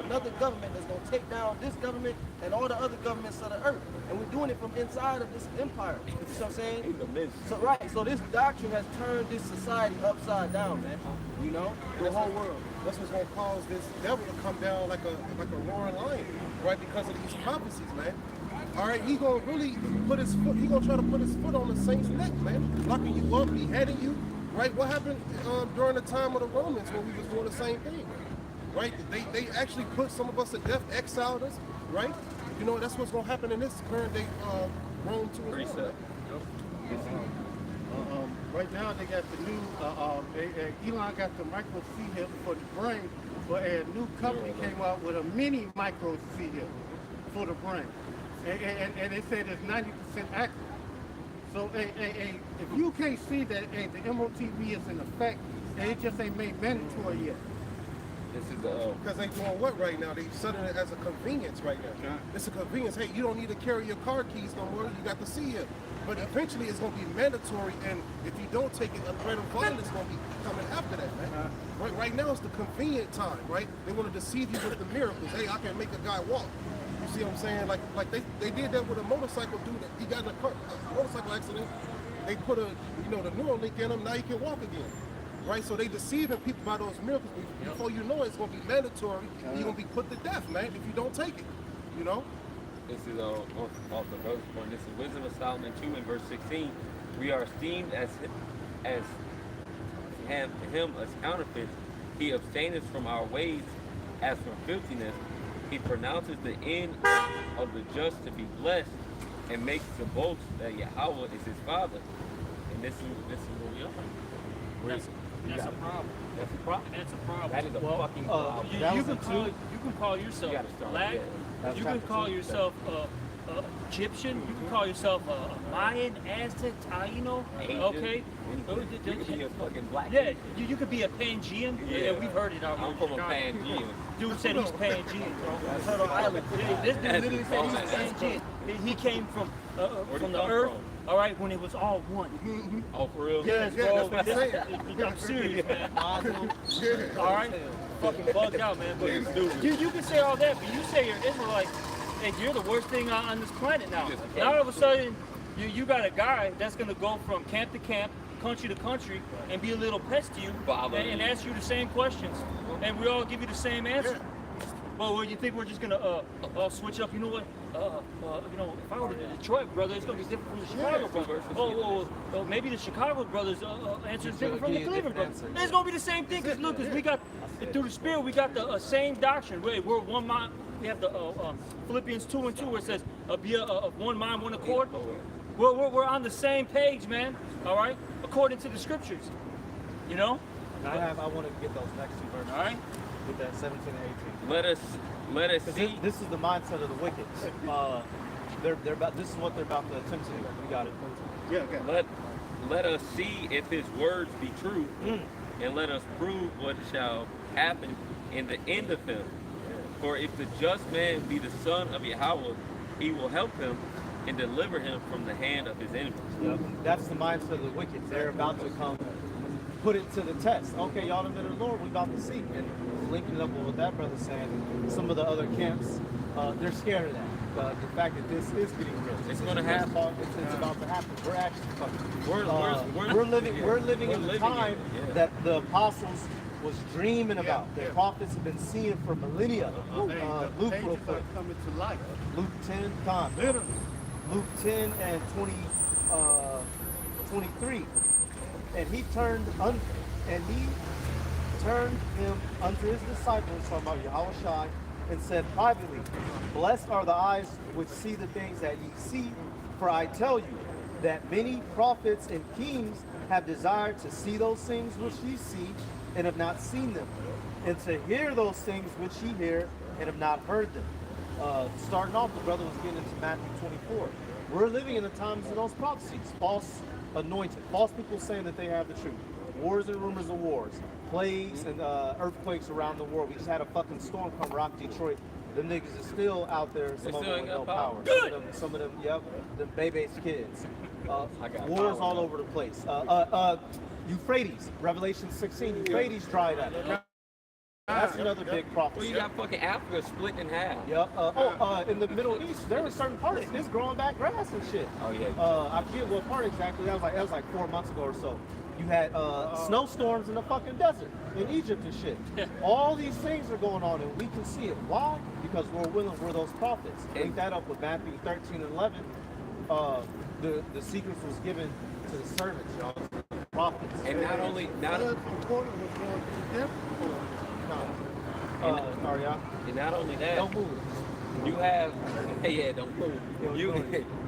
another government that's going to take down this government and all the other governments of the earth. And we're doing it from inside of this empire. You know what I'm saying? So right, so this doctrine has turned this society upside down, man. You know, the whole world. That's what's gonna cause this devil to come down like a roaring lion, right? Because of these prophecies, man. All right, he gonna really put his foot. He gonna try to put his foot on the saints' neck, man, locking you up, beheading you, right? What happened during the time of the Romans when we was doing the same thing, right? They actually put some of us to death, exiled us, right? You know, that's what's gonna happen in this current day Rome too as well. Right now they got the new, Elon got the micro C-hip for the brain, but a new company came out with a mini micro C-hip for the brain. And they said it's 90% accurate. So if you can't see that the MOTB is in effect, and it just ain't made mandatory yet. This is Because they doing what right now? They setting it as a convenience right now. Okay. It's a convenience. Hey, you don't need to carry your car keys no more. You got the C-hip. But eventually it's going to be mandatory, and if you don't take it, a threat of violence is going to be coming after that, man. Right now it's the convenient time, right? They want to deceive you with the miracles. Hey, I can make a guy walk. You see what I'm saying? Like they did that with a motorcycle dude. He got in a motorcycle accident. They put the Neuralink in him. Now he can walk again. Right, so they deceiving people by those miracles. Before you know it, it's gonna be mandatory. You're gonna be put to death, man, if you don't take it. You know. This is off the verse point. This is Wisdom of Solomon 2 and verse 16. We are esteemed as him as counterfeits. He abstaineth from our ways as from filthiness. He pronounces the end of the just to be blessed, and makes the boast that Yahweh is his father. And this is what we are. That's a problem. That's a problem. That's a problem. That is a fucking problem. You can call yourself You gotta start, black. yeah. You can call yourself Egyptian. You can call yourself Mayan, Aztec, Taino. Asian. Okay. You could be a fucking black. Yeah, you could be a Pangean. Yeah, we've heard it out here. I'm from a Pangean. Dude said he's Pangean, bro. Turtle Island. This dude literally said he's Pangean. He came from the earth. From? All right, when it was all one. Oh, for real? Yes, Yeah, bro. that's what I'm I'm serious, man. All Yeah. right, fucking bugged out, man. But you can say all that, but you say you're Israelite, and you're the worst thing on this planet now. Now all of a sudden, you got a guy that's gonna go from camp to camp, country to country, and be a little pest to you, and ask you the same questions, and we all give you the same answer. Well, you think we're just gonna switch up? You know what? If I were to Detroit brother, it's gonna be different from the Chicago brother. Oh, maybe the Chicago brothers answer is different from the Cleveland brothers. It's gonna be the same thing, cause look, we got through the Spirit, we got the same doctrine. We're one mind. We have the Philippians 2:2 where it says, "Be of one mind, one accord." We're on the same page, man. All right, according to the scriptures. You know. I want to get those next two verses. All right. With that 17 and 18. Let us see. This is the mindset of the wicked. They're about. This is what they're about to attempt to do. We got it. Yeah, okay. Let us see if his words be true, and let us prove what shall happen in the end of him. For if the just man be the son of Yahweh, he will help him and deliver him from the hand of his enemies. Yep. That's the mindset of the wicked. They're about to come, put it to the test. Okay, y'all the men of the Lord, we about to see. And linking it up with what that brother saying, some of the other camps, they're scared of that. The fact that this is getting real. It's gonna happen. It's about to happen. We're actually fucking. We're living in the time that the apostles was dreaming about. The prophets have been seeing for millennia. Luke real quick. Coming to life. Luke 10, time. Literally. Luke 10 and 23. And he turned him unto his disciples, talking about Yahushua, and said privately, "Blessed are the eyes which see the things that ye see, for I tell you that many prophets and kings have desired to see those things which ye see, and have not seen them, and to hear those things which ye hear, and have not heard them." Starting off, the brother was getting into Matthew 24. We're living in the times of those prophecies. False anointed, false people saying that they have the truth. Wars and rumors of wars, plagues and earthquakes around the world. We just had a fucking storm come rock Detroit. Them niggas is still out there. Some of them with no power. Some of them, yep, them baby's kids. Wars all over the place. Euphrates, Revelation 16. Euphrates dried up. That's another big Well, prophecy. you got fucking Africa split in half. Yep. In the Middle East, there are certain parts it's growing back grass and shit. Oh yeah. I forget what part exactly. That was like 4 months ago or so. You had snowstorms in the fucking desert in Egypt and shit. All these things are going on, and we can see it. Why? Because we're those prophets. Link that up with Matthew 13 and 11. The secrets was given to the servants, y'all, to the prophets. And not only Important was going to death. Sorry, y'all. and not only that, Don't move. you have don't move.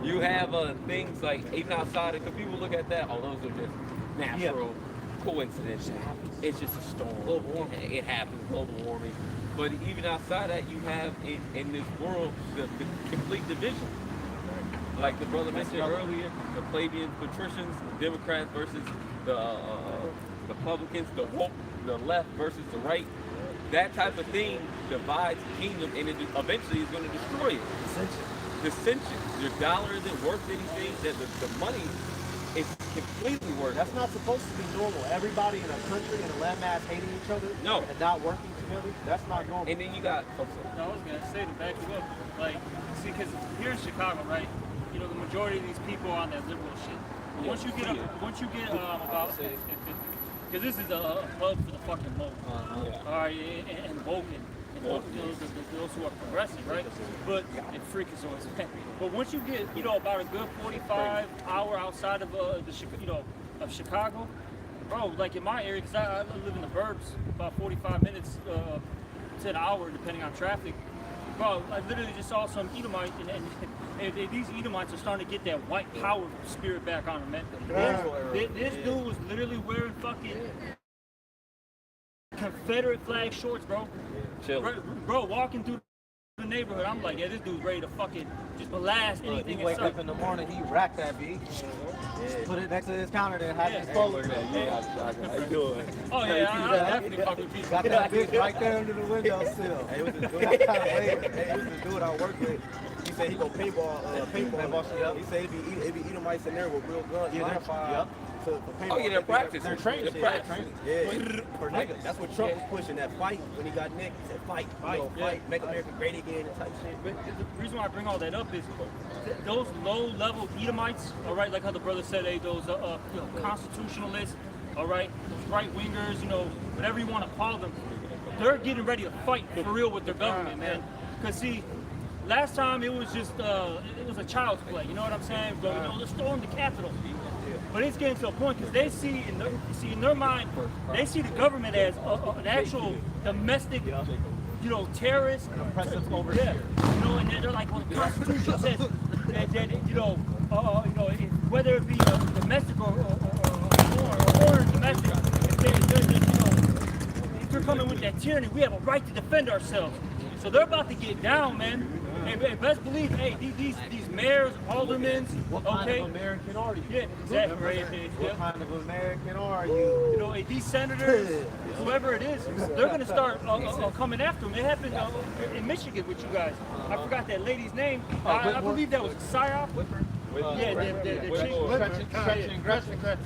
You have things like even outside of, because people look at that, oh, those are just natural coincidences. It's just a storm. Global warming. It happens, global warming. But even outside that, you have in this world the complete division. Like the brother mentioned earlier, the plebeians, patricians, the Democrats versus the Republicans, the left versus the right. That type of thing divides the kingdom, and it eventually is going to destroy it. Dissension. Your dollar isn't worth anything. That the money is completely worth. That's not supposed to be normal. Everybody in a country and a landmass hating each other and not working together. That's not normal. And then you got. No, I was gonna say to back you up, like, see, because here in Chicago, right, you know, the majority of these people are on that liberal shit. But once you get about, because this is a plug for the fucking moat, all right, and Bogan, and those who are progressive, right? But and freakazoids. But once you get, you know, about a good 45-hour outside of of Chicago, bro, like in my area, because I live in the burbs, about 45 minutes to an hour, depending on traffic. Bro, I literally just saw some Edomite, and these Edomites are starting to get that white power spirit back on them, man. This dude was literally wearing fucking Confederate flag shorts, bro. Chill. Bro, walking through the neighborhood, I'm like, yeah, this dude's ready to fucking just blast anything He in wake sight. up in the morning, he racked that B. Put it next to his counter, then have his phone. How you doing? Oh yeah, I definitely fuck with people. Got that bitch right there under the windowsill. Hey, it was this dude. It was this dude I work with. He said he go paintball. He said it be Edomites in there with real guns, modified for paintball. Oh yeah, they're practicing. They're training. They're practicing. Yeah, for niggas. That's what Trump was pushing, that fight when he got nicked. He said fight, make America great again and type shit. But the reason why I bring all that up is those low-level Edomites, all right, like how the brother said, hey, those constitutionalists, all right, those right-wingers, you know, whatever you want to call them, they're getting ready to fight for real with their government, man. Because see, last time it was just it was a child's play, you know what I'm saying? But, you know, let's storm the Capitol. But it's getting to a point because they see in their mind, they see the government as an actual domestic, you know, terrorist. Oppressive over Yeah, you know, and they're like, well, the Constitution says that you know, whether it be domestic or domestic, if they're coming with that tyranny, we have a right to defend ourselves. So they're about to get down, man. And best believe, hey, these mayors, aldermen, What kind of American are you? Yeah, exactly. What kind of American are you? You know, these senators, whoever it is, they're going to start coming after them. It happened in Michigan with you guys. I forgot that lady's name. I believe that was PSYOP. Yeah, the chick.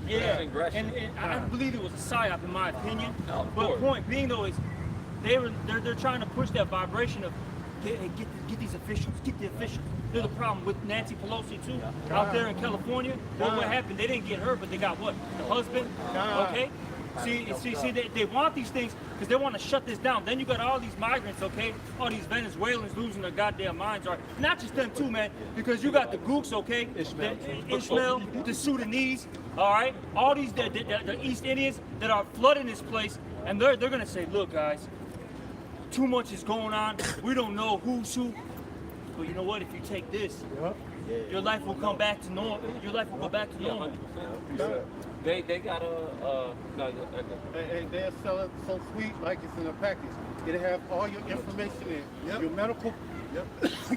Yeah, and I believe it was a PSYOP in my opinion. But the point being though is they're trying to push that vibration of get these officials, get the officials. They're the problem with Nancy Pelosi too, out there in California. Well, what happened? They didn't get her, but they got what? The husband. Okay. See, they want these things because they want to shut this down. Then you got all these migrants, okay? All these Venezuelans losing their goddamn minds. Are not just them too, man. Because you got the Gooks, okay? Ishmael, the Sudanese, all right? All these the East Indians that are flooding this place, and they're gonna say, look, guys, too much is going on. We don't know who's who. But you know what? If you take this, your life will come back to normal. Your life will go back to normal. They got And they'll sell it so sweet like it's in a package. It'll have all your information in. Your medical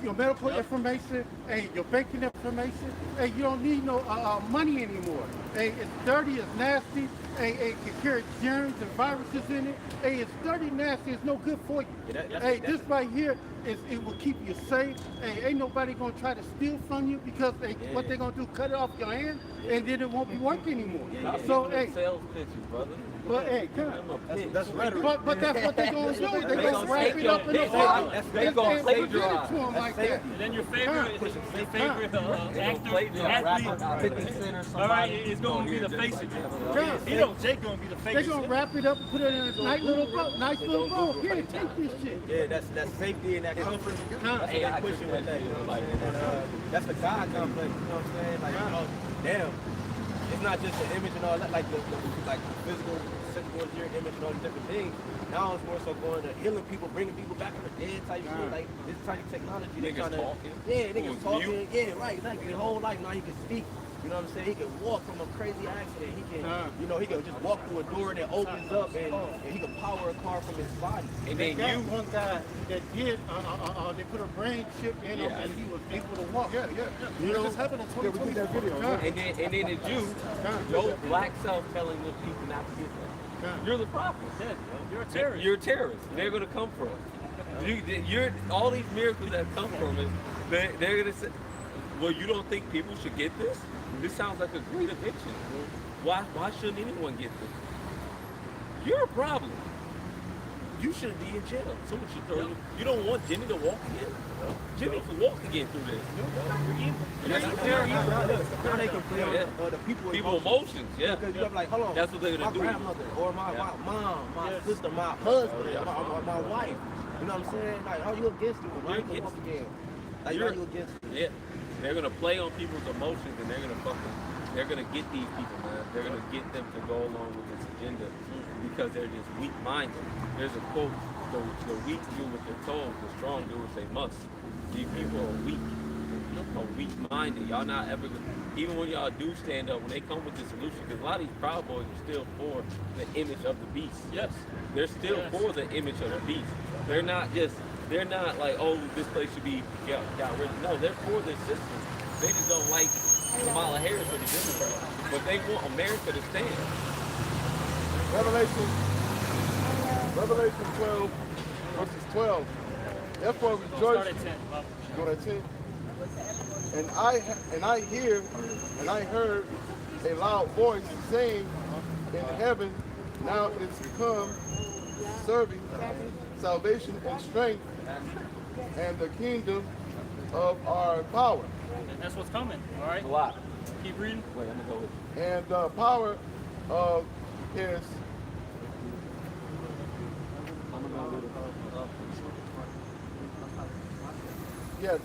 your medical information, hey, your banking information. Hey, you don't need no money anymore. Hey, it's dirty, it's nasty. Hey, it can carry germs and viruses in it. Hey, it's dirty, nasty, it's no good for you. Hey, this right here, it will keep you safe. Hey, ain't nobody gonna try to steal from you because what they're gonna do, cut it off your hand, and then it won't be working anymore. So, hey. Sales pitches, brother. But hey, come on. That's rhetoric. But that's what they gonna do. They gonna wrap take it your up in the dick. Bible. That's- They that's gonna can't take present your it to them like that. And then your favorite actor, Rapper, athlete, 50 Cent or all right, somebody. is going to be the face of it. Yeah. You know, Jake going to be the They face gonna of it. wrap it up and put it in a nice little bowl. Here, take this shit. Yeah, that's safety and that comfort. That's what I push you with that. You know what I'm saying? And, that's the God complex. You know what I'm saying? Like, damn. It's not just the image and all that, like the physical, sensible engineering image and all these different things. Now it's more so going to healing people, bringing people back from the dead type shit. Like this type of technology. They're Niggas trying to, talking. yeah, niggas Who's talking. mute. Yeah, right. Exactly. His whole life now he can speak. You know what I'm saying? He can walk from a crazy accident. He can, you know, he can just walk through a door that opens up and he can power a car from his body. And They then got one guy that did, they put a brain chip in him Yeah. and he was able to walk. Yeah. You know, This happened in 2020. That video. and then the Jew, your black self telling the people not to get that. You're the prophet. You're a terrorist. You're a terrorist. They're gonna come for us. You're all these miracles that come from us. They're gonna say, well, you don't think people should get this? This sounds like a great eviction. Why shouldn't anyone get this? You're a problem. You shouldn't be in jail. Someone should throw you. You don't want Jimmy to walk again. Jimmy can walk again through this. You're evil. Now they can play on the people Emotions, yeah. Because you have like, hold on, That's what they're gonna my do. grandmother or my mom, my sister, my husband, my wife. You know what I'm saying? Like, how you against it? Why you can walk again? Like, how you against it? Yeah. They're gonna play on people's emotions and they're gonna get these people, man. They're gonna get them to go along with this agenda because they're just weak-minded. There's a quote, the weak do what they're told, the strong do what they must. These people are weak-minded. Y'all not ever, even when y'all do stand up, when they come with the solution, because a lot of these Proud Boys are still for the image of the beast. Yes. They're still for the image of the beast. They're not like, oh, this place should be got rid of. No, they're for this system. They just don't like Kamala Harris or the Democrats. But they want America to stand. Revelation 12, verses 12. Therefore Start rejoice. at 10. Go to 10. And I heard a loud voice saying in heaven, now is come serving salvation and strength and the kingdom of our power. And that's what's coming, all right? A lot. Keep reading. Wait, I'm gonna go with And the power of his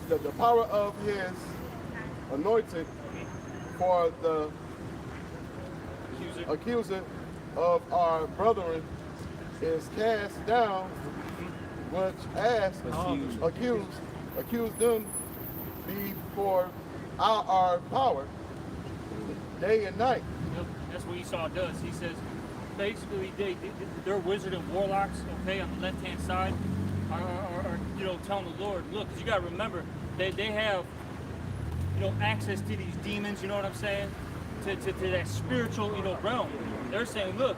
the power of his anointed for the accuser of our brethren is cast down, which as accused them before our power day and night. Yep, that's what Esau does. He says, basically, they're wizard and warlocks, okay, on the left-hand side, are telling the Lord, look, 'cause you got to remember, they have, access to these demons, you know what I'm saying, to that spiritual, realm. They're saying, look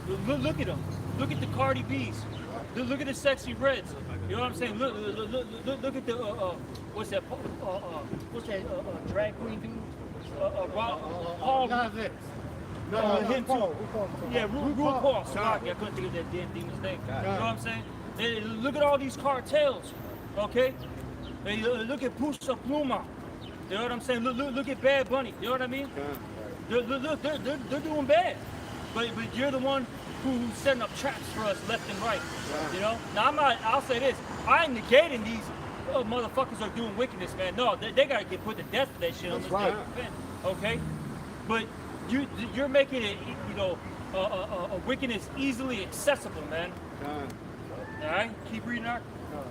at them. Look at the Cardi B's. Look at the sexy reds. You know what I'm saying? Look at the, what's that drag queen dude? Paul. Him too. Yeah, RuPaul. Sorry, I couldn't think of that damn demon's name. You know what I'm saying? Look at all these cartels, okay? Hey, look at Pusa Pluma. You know what I'm saying? Look at Bad Bunny. You know what I mean? Look, they're doing bad. But you're the one who's setting up traps for us left and right. You know? Now I'll say this. I ain't negating these motherfuckers are doing wickedness, man. No, they gotta get put to death for that shit. That's right. Okay? But you're making it, a wickedness easily accessible, man. Alright? Keep reading out.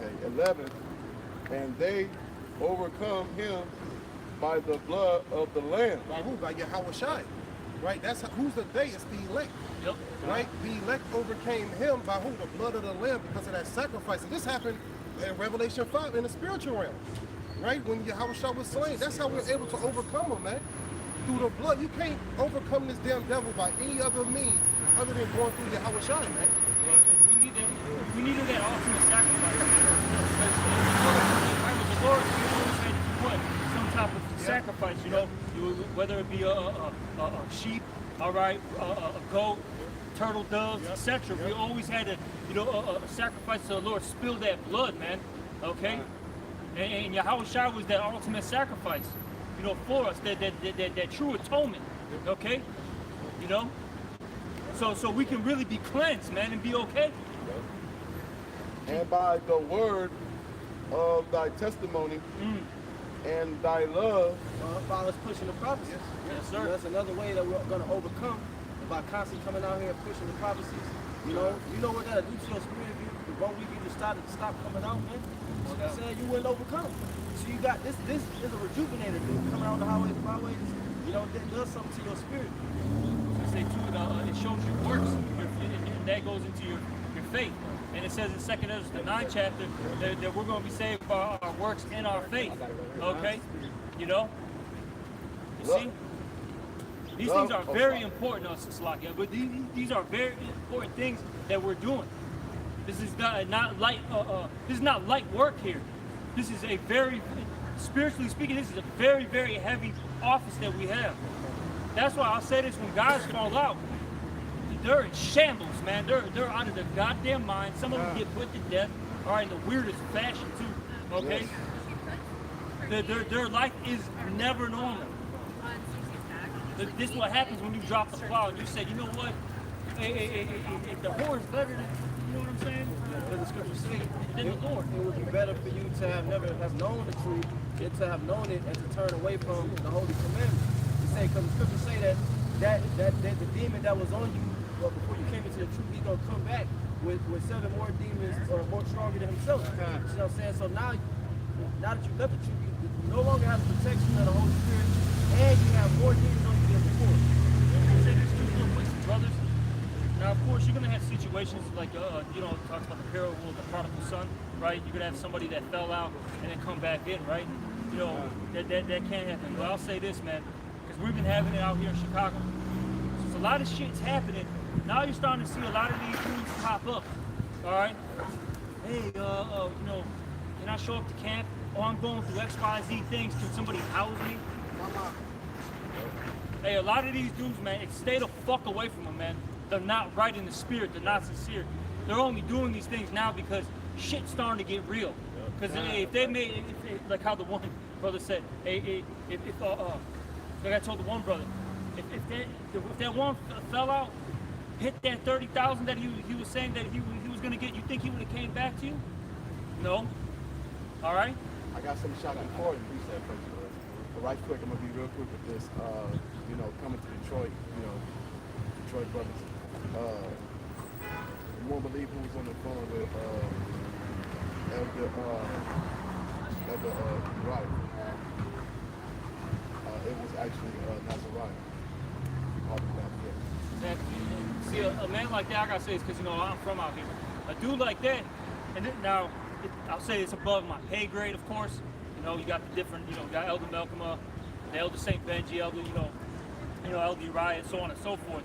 Okay, 11. And they overcome him by the blood of the Lamb. By who? By Yahweh Shai. Right? Who's the they? It's the elect. Yep. Right? The elect overcame him by who? The blood of the Lamb, because of that sacrifice. And this happened in Revelation 5 in the spiritual realm. Right? When Yahweh Shai was slain. That's how we're able to overcome him, man. Through the blood. You can't overcome this damn devil by any other means other than going through Yahweh Shai, man. We needed that ultimate sacrifice. The Lord always had to put some type of sacrifice, whether it be a sheep, all right, a goat, turtle doves, etc. We always had to, a sacrifice to the Lord, spill that blood, man. Okay, and Yahweh Shai was that ultimate sacrifice, for us, that true atonement. Okay, so we can really be cleansed, man, and be okay. And by the word of thy testimony and thy love. By us pushing the prophecies. Yes, sir. That's another way that we're going to overcome by constantly coming out here and pushing the prophecies. You know what that'll do to your spirit if the 1 week you just started to stop coming out, man. You know what I'm saying? You wouldn't overcome. So you got this is a rejuvenator, dude. Coming out on the highways and byways, that does something to your spirit. I say too, it shows your works, and that goes into your faith. And it says in 2 Ezra, the 9th chapter, that we're going to be saved by our works and our faith. Okay? You see? These things are very important to us, Slakia, but these are very important things that we're doing. This is not light work here. This is a very, spiritually speaking, this is a very, very heavy office that we have. That's why I'll say this: when guys fall out, they're in shambles, man. They're out of their goddamn mind. Some of them get put to death, all right, in the weirdest fashion too. Okay, their life is never normal. This is what happens when you drop the plow and you say, you know what? If the whore is better than, you know what I'm saying? Because the scriptures say Than the Lord. it would be better for you to have never have known the truth than to have known it and to turn away from the holy commandments. Because the scriptures say that the demon that was on you before you came into the truth, he's gonna come back with 7 more demons or more stronger than himself. You know what I'm saying? So now that you left the truth, you no longer have the protection of the Holy Spirit, and you have more demons on you than before. I say this too, real quick, brothers. Now, of course, you're gonna have situations like it talks about the parable of the prodigal son, right? You're gonna have somebody that fell out and then come back in, right? That can't happen. But I'll say this, man, because we've been having it out here in Chicago. So a lot of shit's happening. Now you're starting to see a lot of these dudes pop up. All right. Hey, can I show up to camp? Oh, I'm going through XYZ things. Can somebody house me? Hey, a lot of these dudes, man, stay the fuck away from them, man. They're not right in the spirit. They're not sincere. They're only doing these things now because shit's starting to get real. Because if they made, like how the one brother said, like I told the one brother, if that one fell out, hit that 30,000 that he was saying that he was gonna get, you think he would have came back to you? No. All right. I got some shot before you. But right quick, I'm gonna be real quick with this. Coming to Detroit, Detroit brothers. You won't believe who was on the phone with Elder Uriah. It was actually Nazariah. We called him that. See, a man like that, I gotta say this because I'm from out here. A dude like that, and now I'll say it's above my pay grade, of course. You got the different, you got Elder Malcolm, the Elder St. Benji, Elder, Elder Uriah, and so on and so forth.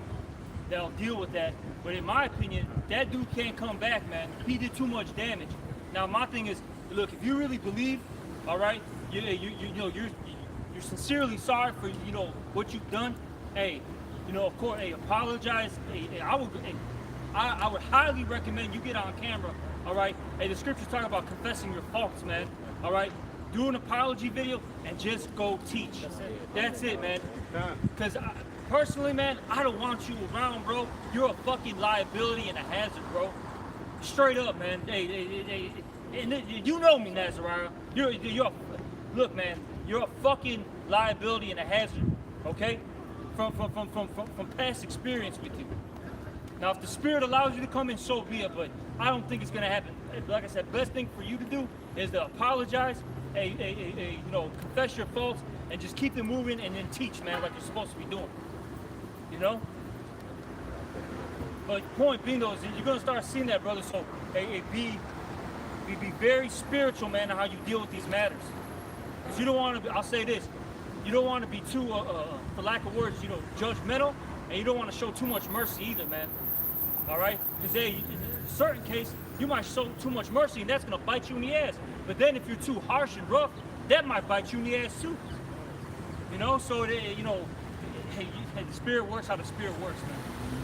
They'll deal with that. But in my opinion, that dude can't come back, man. He did too much damage. Now my thing is, look, if you really believe, all right, you're sincerely sorry for what you've done. Hey, of course, hey, apologize. Hey, I would highly recommend you get on camera. All right. Hey, the scriptures talk about confessing your faults, man. All right. Do an apology video and just go teach. That's it, man. Because personally, man, I don't want you around, bro. You're a fucking liability and a hazard, bro. Straight up, man. Hey, and you know me, Nazariah. Look, man. You're a fucking liability and a hazard. Okay? From past experience with you. Now, if the Spirit allows you to come in, so be it. But I don't think it's gonna happen. Like I said, best thing for you to do is to apologize, confess your faults, and just keep it moving, and then teach, man, like you're supposed to be doing. But point being, though, is you're gonna start seeing that, brother. So, be very spiritual, man, in how you deal with these matters. Because you don't want to. I'll say this: you don't want to be too, for lack of words, judgmental, and you don't want to show too much mercy either, man. All right? Because in a certain case, you might show too much mercy, and that's gonna bite you in the ass. But then, if you're too harsh and rough, that might bite you in the ass too. So the Spirit works how the Spirit works, man.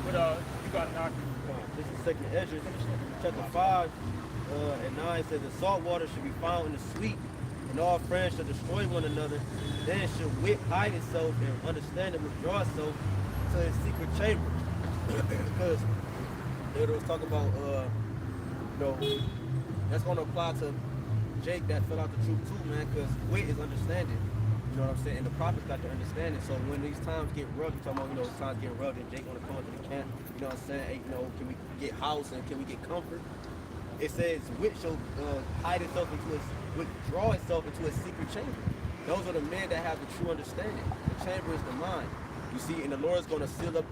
But you got knocked. This is second Ezra, chapter 5 and 9 says the salt water should be found in the sweet, and all friends shall destroy one another. Then should wit hide itself and understanding withdraw itself to its secret chamber. Because they was talking about that's gonna apply to Jake that fell out the truth too, man, because wit is understanding. You know what I'm saying? And the prophets got to understand it. So when these times get rubbed, you're talking about, these times getting rubbed and Jake want to come into the camp, you know what I'm saying? Hey, can we get house and can we get comfort? It says wit shall hide itself withdraw itself into a secret chamber. Those are the men that have the true understanding. The chamber is the mind. You see, and the Lord's gonna seal up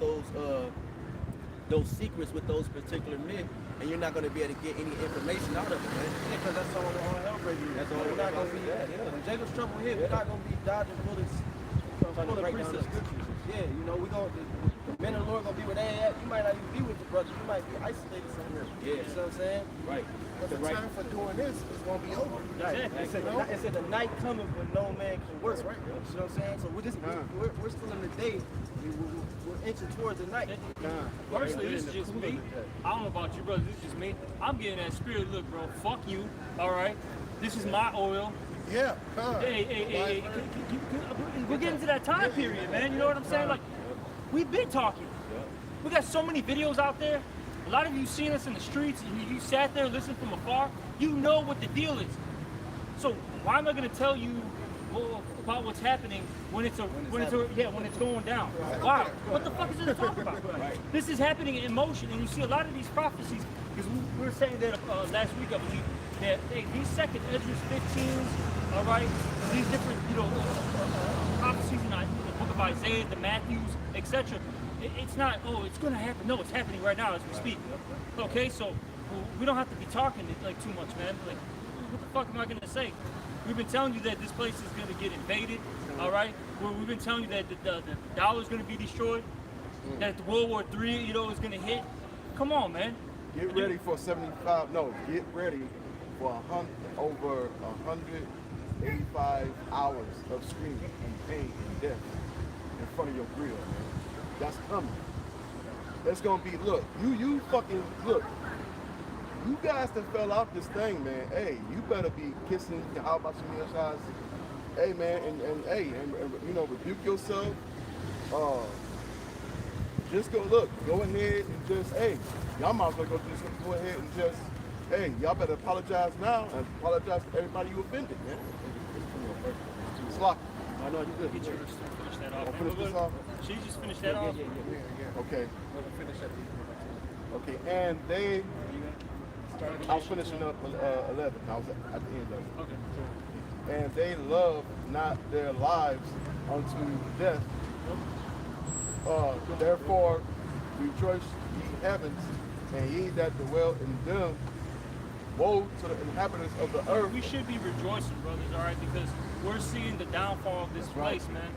those secrets with those particular men, and you're not gonna be able to get any information out of it, man. Yeah, because that's all on hell breaking. That's all we're not gonna be. When Jacob's trouble hit, we're not gonna be dodging bullets. Trying to break down the scriptures. Yeah, we gonna the men of the Lord gonna be where they at. You might not even be with your brother. You might be isolated somewhere. Yeah. You know what I'm saying? Right. But the time for doing this is gonna be over. Right. It said the night coming when no man can work. Right. You know what I'm saying? So we're still in the day. We're inching towards the night. Personally, this is just me. I don't know about you, brother. This is just me. I'm getting that spirit look, bro. Fuck you. All right. This is my oil. Yeah. Hey. We're getting to that time period, man. You know what I'm saying? Like, we've been talking. We got so many videos out there. A lot of you seen us in the streets, and you sat there listening from afar. You know what the deal is. So why am I gonna tell you about what's happening when it's going down? Wow, what the fuck is it to talk about? This is happening in motion, and you see a lot of these prophecies. Because we were saying that last week, I believe, that these second Ezra's 15s, all right, these different prophecies in the book of Isaiah, the Matthews, etc. It's not, it's going to happen. No, it's happening right now as we speak. Okay, so we don't have to be talking like too much, man. Like, what the fuck am I going to say? We've been telling you that this place is going to get invaded, all right? We've been telling you that the dollar is going to be destroyed, that the World War III, is going to hit. Come on, man. Get ready for 75. No, get ready for over 185 hours of screaming and pain and death in front of your grill, man. That's coming. That's gonna be. Look, you guys that fell off this thing, man. Hey, you better be kissing how about some shots. Hey, man, and rebuke yourself. Just go ahead and just, hey, y'all might as well go ahead and just, hey, y'all better apologize now and apologize to everybody you offended, man. Slock. I know you good. Get yours to finish that off. Finish this off? She just finished that off? Yeah. Okay. Okay, and I was finishing up 11. I was at the end of it. Okay. And they love not their lives unto death. Therefore, rejoice ye heavens, and ye that dwell in them. Woe to the inhabitants of the earth. We should be rejoicing, brothers, all right, because we're seeing the downfall of this place, man.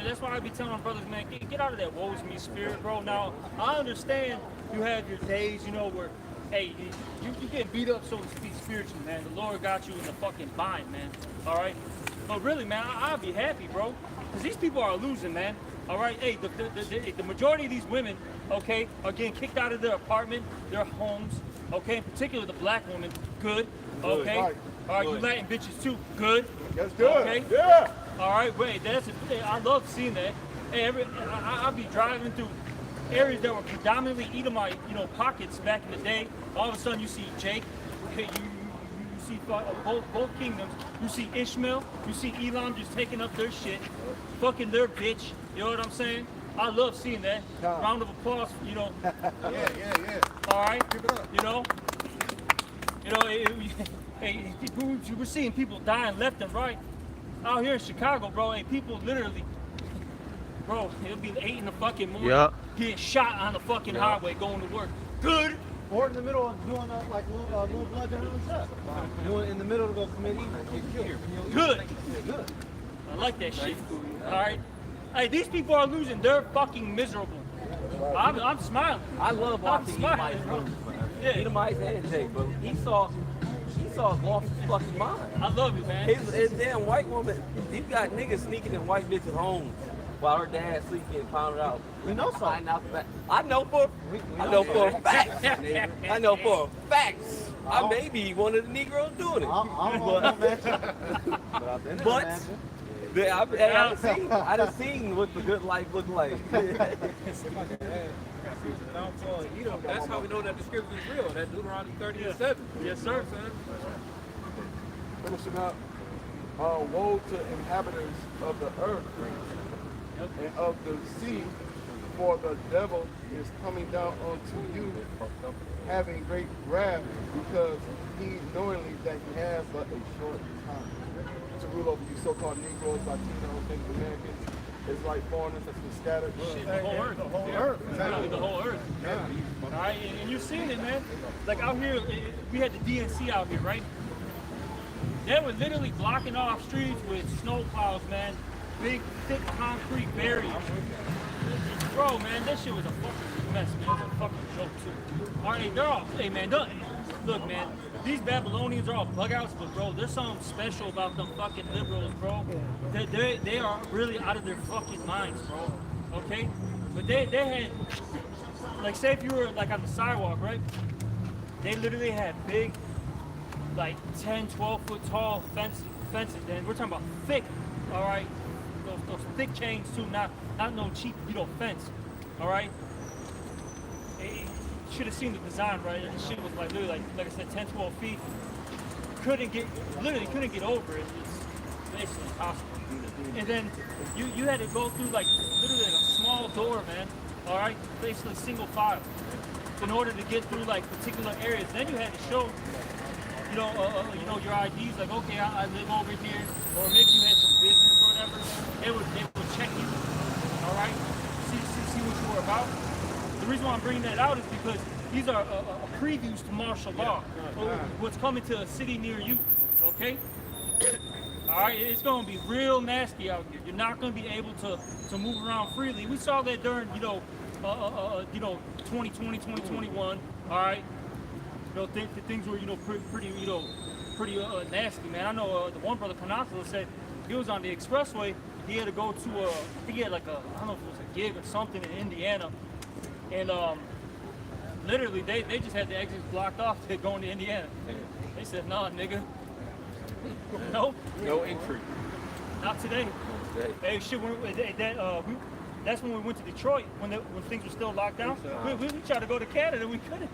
That's why I be telling my brothers, man, get out of that woe is me spirit, bro. Now, I understand you have your days, where, hey, you get beat up, so to speak, spiritually, man. The Lord got you in the fucking bind, man, all right? But really, man, I'll be happy, bro, because these people are losing, man, all right? Hey, the majority of these women, okay, are getting kicked out of their apartment, their homes, okay, in particular the black women, good, okay? Right. All right, you Latin bitches too, good. That's good. Okay? Yeah. All right, wait, I love seeing that. Hey, I'll be driving through areas that were predominantly Edomite, pockets back in the day. All of a sudden you see Jake, okay, you see both kingdoms. You see Ishmael, you see Elam just taking up their shit, fucking their bitch, you know what I'm saying? I love seeing that. Round of applause, Yeah. All right, Give it up. Hey, we're seeing people dying left and right. Out here in Chicago, bro, hey, people literally, bro, it'll be 8 in the fucking morning, getting shot on the fucking highway going to work. Good. Or in the middle of doing like little blood and stuff. Doing in the middle to go commit evil. Good. I like that shit. All right. Hey, these people are losing. They're fucking miserable. I'm smiling. I love watching Edomites bro. lose, man. Yeah. Edomites and Jake, bro. Esau's lost his fucking mind. I love it, man. His damn white woman, he got niggas sneaking in white bitches' homes while her dad sleep getting pounded out. We know so. I know for I know for a fact. I know for a fact. I may be one of the Negroes doing it. I don't imagine. But I done seen what the good life look like. That's how we know that the scripture is real. That Deuteronomy 30:7. Yes, sir. Finishing up. Woe to inhabitants of the earth and of the sea, for the devil is coming down unto you, having great wrath, because he knowingly that he has but a short time to rule over you so-called Negroes, Latinos, Native Americans, Israelite foreigners that's been scattered. The whole earth. The whole earth. Exactly, the whole earth. All right, and you're seeing it, man. Like out here, we had the DNC out here, right? They were literally blocking off streets with snow plows, man. Big, thick concrete barriers. Bro, man, that shit was a fucking mess, man. It was a fucking joke, too. All right, they're all, hey, man, look, man, these Babylonians are all bug outs, but, bro, there's something special about them fucking liberals, bro. They are really out of their fucking minds, bro. Okay? But they had, like, say if you were, like, on the sidewalk, right? They literally had big, like 10, 12 foot tall fences. And we're talking about thick, all right? Those thick chains too, not no cheap, fence, all right? You should have seen the design, right? And the shit was like literally like I said, 10, 12 feet. Literally couldn't get over it. It's basically impossible. And then you had to go through like literally like a small door, man, all right? Basically single file in order to get through like particular areas. Then you had to show your IDs, like, okay, I live over here, or maybe you had some business or whatever. They would check you, all right, see what you were about. The reason why I'm bringing that out is because these are previews to martial law, what's coming to a city near you, okay? All right, it's going to be real nasty out here. You're not going to be able to move around freely. We saw that during, 2020, 2021, all right? Things were, pretty nasty, man. I know the one brother, Kanaka, said he was on the expressway. He had to go to, I think he had like I don't know if it was a gig or something in Indiana. And literally, they just had the exits blocked off to go into Indiana. They said, nah, nigga. No entry. Not today. Hey, shit, that's when we went to Detroit, when things were still locked down. We tried to go to Canada, we couldn't.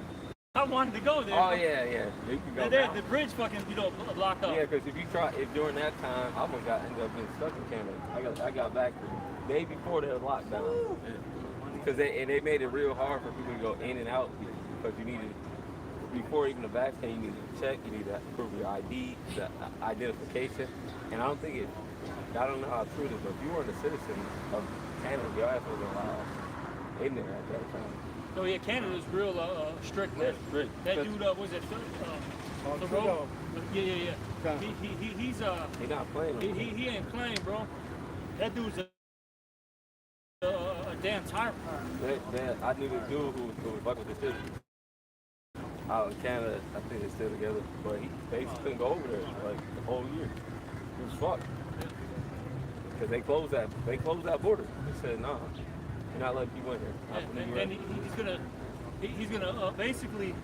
I wanted to go there. Oh yeah. You can go the bridge fucking blocked off. Yeah, because if during that time I ended up being stuck in Canada. I got back the day before the lockdown. Because they made it real hard for people to go in and out because you needed, before even the vaccine, you needed to check, you needed to prove your ID, the identification, and I don't know how true it is, but if you weren't a citizen of Canada, your ass wasn't allowed in there at that time. Oh yeah, Canada's real strict. Yeah, strict. That dude, was it Thoreau? Yeah. He's not playing. He ain't playing, bro. That dude's a damn tyrant. I knew this dude who was fucking with the city. Out in Canada, I think they're still together, but he basically couldn't go over there like the whole year. He was fucked. Because they closed that border. They said, nah, you're not letting people in here. And he's gonna basically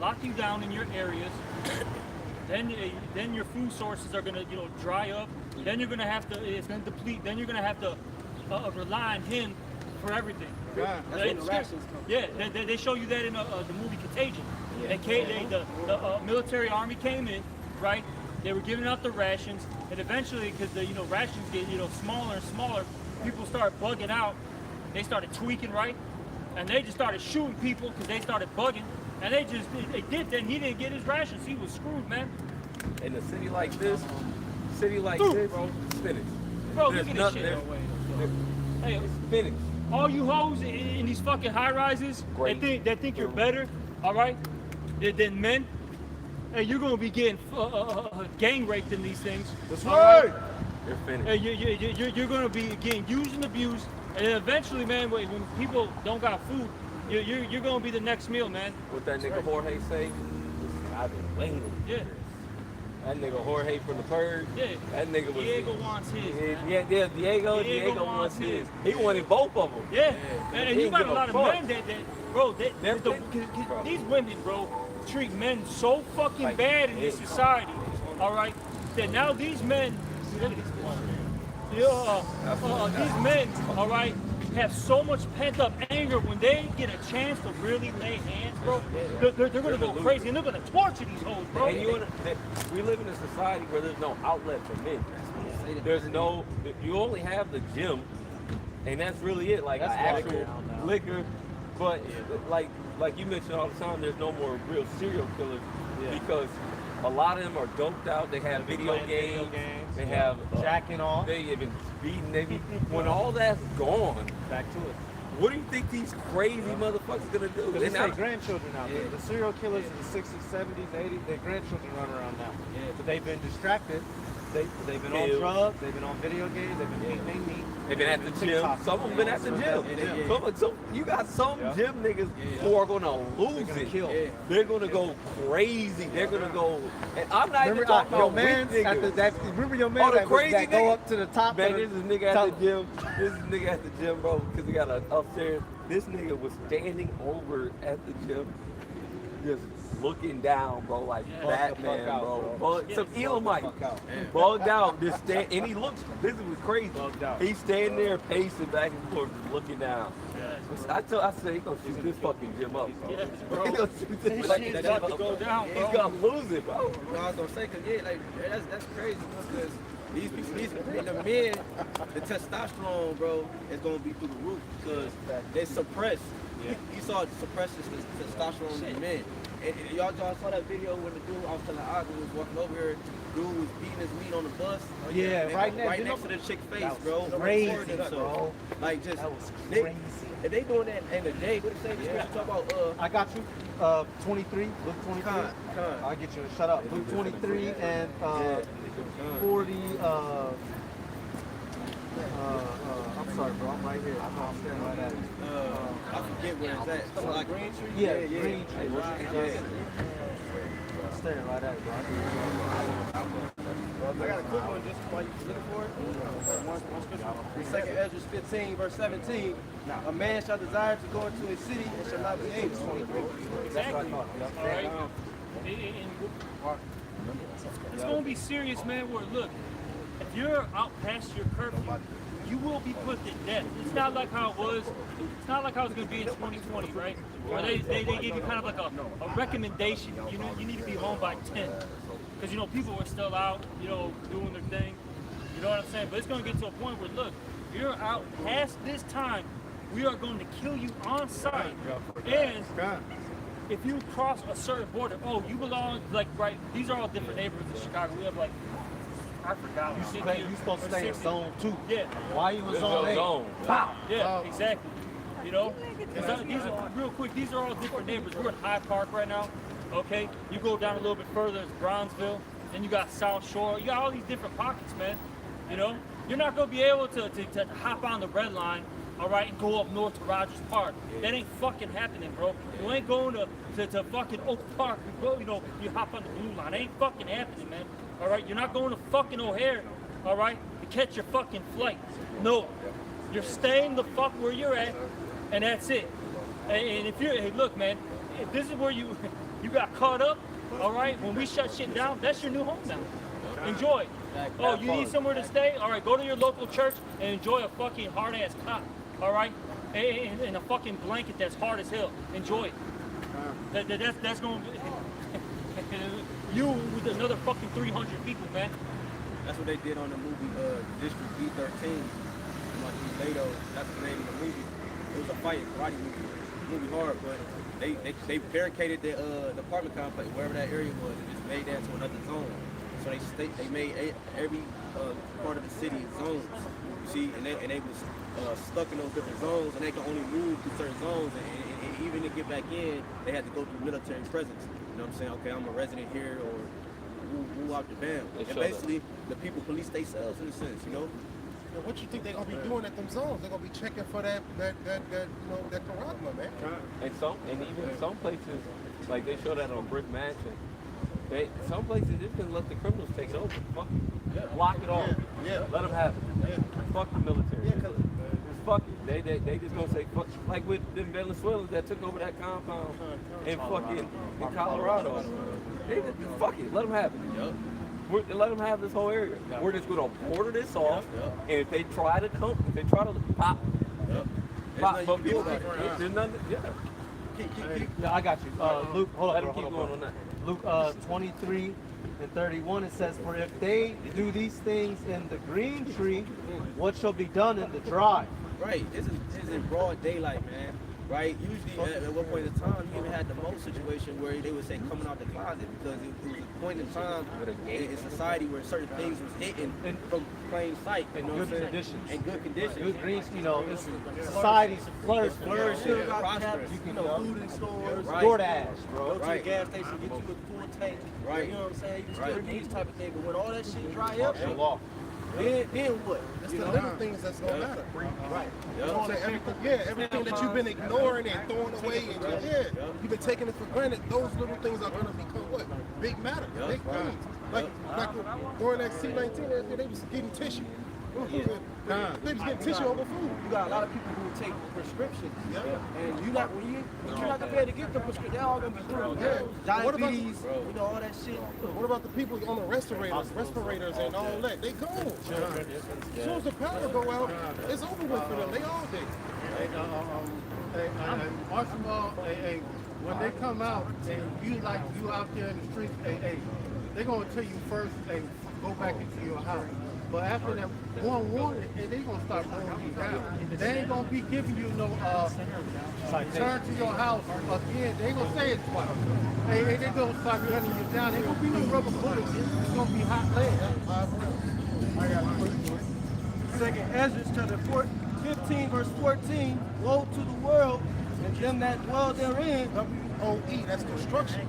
lock you down in your areas. Then your food sources are gonna dry up. Then you're gonna have to, it's gonna deplete. Then you're gonna have to rely on him for everything. That's when the rations come. Yeah, they show you that in the movie Contagion. The military army came in, right? They were giving out the rations, and eventually, because the rations get smaller and smaller, people start bugging out. They started tweaking, right? And they just started shooting people because they started bugging. And they did that, and he didn't get his rations. He was screwed, man. In a city like this, bro. Spinach. Bro, look at this shit. Hey, It's spinach. all you hoes in these fucking high rises that think you're better, all right, than men, and you're gonna be getting gang raped in these things. That's all right. You're finished. Hey, you're gonna be getting used and abused, and then eventually, man, when people don't got food, you're gonna be the next meal, man. What that nigga Jorge say? I've been waiting. Yeah. That nigga Jorge from the Purge. Yeah. That nigga was. Diego wants his. Man. Yeah, Diego wants his. He wanted both of them. Yeah. And you got a lot of fuck. men that bro, these women, bro, treat men so fucking Like, bad in this society. All right, that now these men, these men, all right, have so much pent up anger when they get a chance to really lay hands, bro. They're gonna go crazy and they're gonna torture these hoes, bro. And we live in a society where there's no outlet for men. There's no, you only have the gym, and that's really it. Like actual liquor, but like you mentioned all the time, there's no more real serial killers because a lot of them are doped out. They have video games. They have jacking off. They have been speeding. When all that's gone, Back to it. what do you think these crazy motherfuckers gonna do? Because it's They're their grandchildren out there. The serial killers in the 60s, 70s, 80s, their grandchildren run around now. But they've been distracted. They've been on drugs, they've been on video games, they've been eating their meat. They've been at the gym. Some of them been at the gym. So you got some gym niggas who are gonna lose it. They're gonna go crazy. They're gonna go. And I'm not even talking about man weak niggas. remember your man the crazy that go nigga? up to the top? Man, this is nigga at the gym. This is nigga at the gym, bro, because we got an upstairs. This nigga was standing over at the gym, just looking down, bro, like Batman, bro. Some Elamite. Bugged out. Just stand, and he looks, this was crazy. He's standing there pacing back and forth, looking down. I said, he's gonna shoot this fucking gym up, bro. He's gonna shoot this fucking gym up. He's gonna lose it, bro. No, I was gonna say, cause like that's crazy because these people, the men, the testosterone, bro, is gonna be through the roof because they suppress. You saw suppress the testosterone in men. And y'all saw that video when the dude, I was telling Ogden, was walking over here, dude was beating his meat on the bus. Right next to the chick's face, bro. Crazy, bro. Like just, that was they, crazy. and they doing that in the day. What they say? Yeah. Talk about I got you. 23, Luke 23. I'll get you. Shut up. Luke 23 and 40. I'm sorry, bro. I'm right here. I'm staring right at it. I forget where it's at. Like Green Tree? Yeah, Green Tree. I'm staring right at it, bro. I got a quick one just while you looking for it. One scripture. 2 Ezra 15, verse 17. A man shall desire to go into a city and shall not be able. 23. Exactly. All right. It's gonna be serious, man. Where look, if you're out past your curfew, you will be put to death. It's not like how it was. It's not like how it's gonna be in 2020, right? Where they gave you kind of like a recommendation. You know, you need to be home by 10, because you know people are still out, you know, doing their thing. You know what I'm saying? But it's gonna get to a point where look, if you're out past this time, we are going to kill you on sight. And if you cross a certain border, oh, you belong, like, right, these are all different neighborhoods in Chicago. We have, like, I forgot. You supposed to stay in zone 2. Yeah. Why you in zone 8? Wow. Yeah, exactly. You know? These are, real quick, these are all different neighborhoods. We're in Hyde Park right now, okay? You go down a little bit further, it's Bronzeville. Then you got South Shore. You got all these different pockets, man. You know? You're not going to be able to hop on the red line, all right, and go up north to Rogers Park. That ain't fucking happening, bro. You ain't going to fucking Oak Park, bro. You know, you hop on the blue line. It ain't fucking happening, man. All right, you're not going to fucking O'Hare, all right, to catch your fucking flight. No, you're staying the fuck where you're at, and that's it. And if you're, hey, look, man, if this is where you got caught up, all right, when we shut shit down, that's your new home now. Enjoy. Oh, you need somewhere to stay? All right, go to your local church and enjoy a fucking hard-ass cot, all right, and a fucking blanket that's hard as hell. Enjoy it. That's going to you with another fucking 300 people, man. That's what they did on the movie District B13. Like Lato, that's the name of the movie. It was a fight, karate movie hard, but they barricaded the apartment complex, wherever that area was, and just made that to another zone. So they made every part of the city zones. You see, and they was stuck in those different zones, and they could only move through certain zones, and even to get back in, they had to go through military presence. You know what I'm saying? Okay, I'm a resident here, or move out the band. And basically, the people police themselves in a sense, you know? And what you think they're gonna be doing at them zones? They're gonna be checking for that charisma, man. And even some places, like they show that on Brick Mansion, Some places they just let the criminals take it over. Fuck it. Lock it off. Yeah. Let them have it. Fuck the military. Yeah, 'cause Just fuck it. They just gonna say fuck. Like with them Venezuelans that took over that compound in fucking in Colorado. They just fuck it. Let them have it. Let them have this whole area. We're just gonna border this off, and if they try to pop, but people, there's nothing. Yeah. Yeah, I got you. Luke, hold Let on, them keep going on that. Luke 23 and 31, it says, "For if they do these things in the green tree, what shall be done in the dry?" Right. This is in broad daylight, man. Right. Usually, at one point in time, you even had the most situation where they would say coming out the closet because it was a point in time in society where certain things was hidden from plain sight. You know Good what I'm saying? conditions. And good conditions. Good green, it's society's flourishing. Flourishing, got prosperous. you know, food in stores. Right. DoorDash, bro. Go to the gas station, get you a full tank. Right. You know what I'm saying? You can still Right. need these type of things, but when all that shit dry up, then what? It's You the know? little things that's gonna matter. Right. You know what I'm saying? Everything that you've been ignoring and throwing away, and you've been taking it for granted. Those little things are gonna become what? Big matter, big things. Like during that C-19, they was getting tissue. They was getting tissue over food. You got a lot of people who take prescriptions, and you're not gonna be able to get the prescription. They're all gonna be through. What about- Diabetes, you know, all that shit. What about the people on the respirators and all that? They gone. As soon as the power go out, it's over with for them. They all dead. Arsenal, when they come out and you out there in the streets, they're gonna tell you first, go back into your house. But after that one warning, they gonna start blowing you down. They ain't gonna be giving you no return to your house again. They ain't gonna say it twice. They gonna start gunning you down. Ain't gonna be no rubber bullets. It's gonna be hot lead. Second Ezra chapter 15 verse 14. Woe to the world and them that dwell therein. WOE, that's destruction.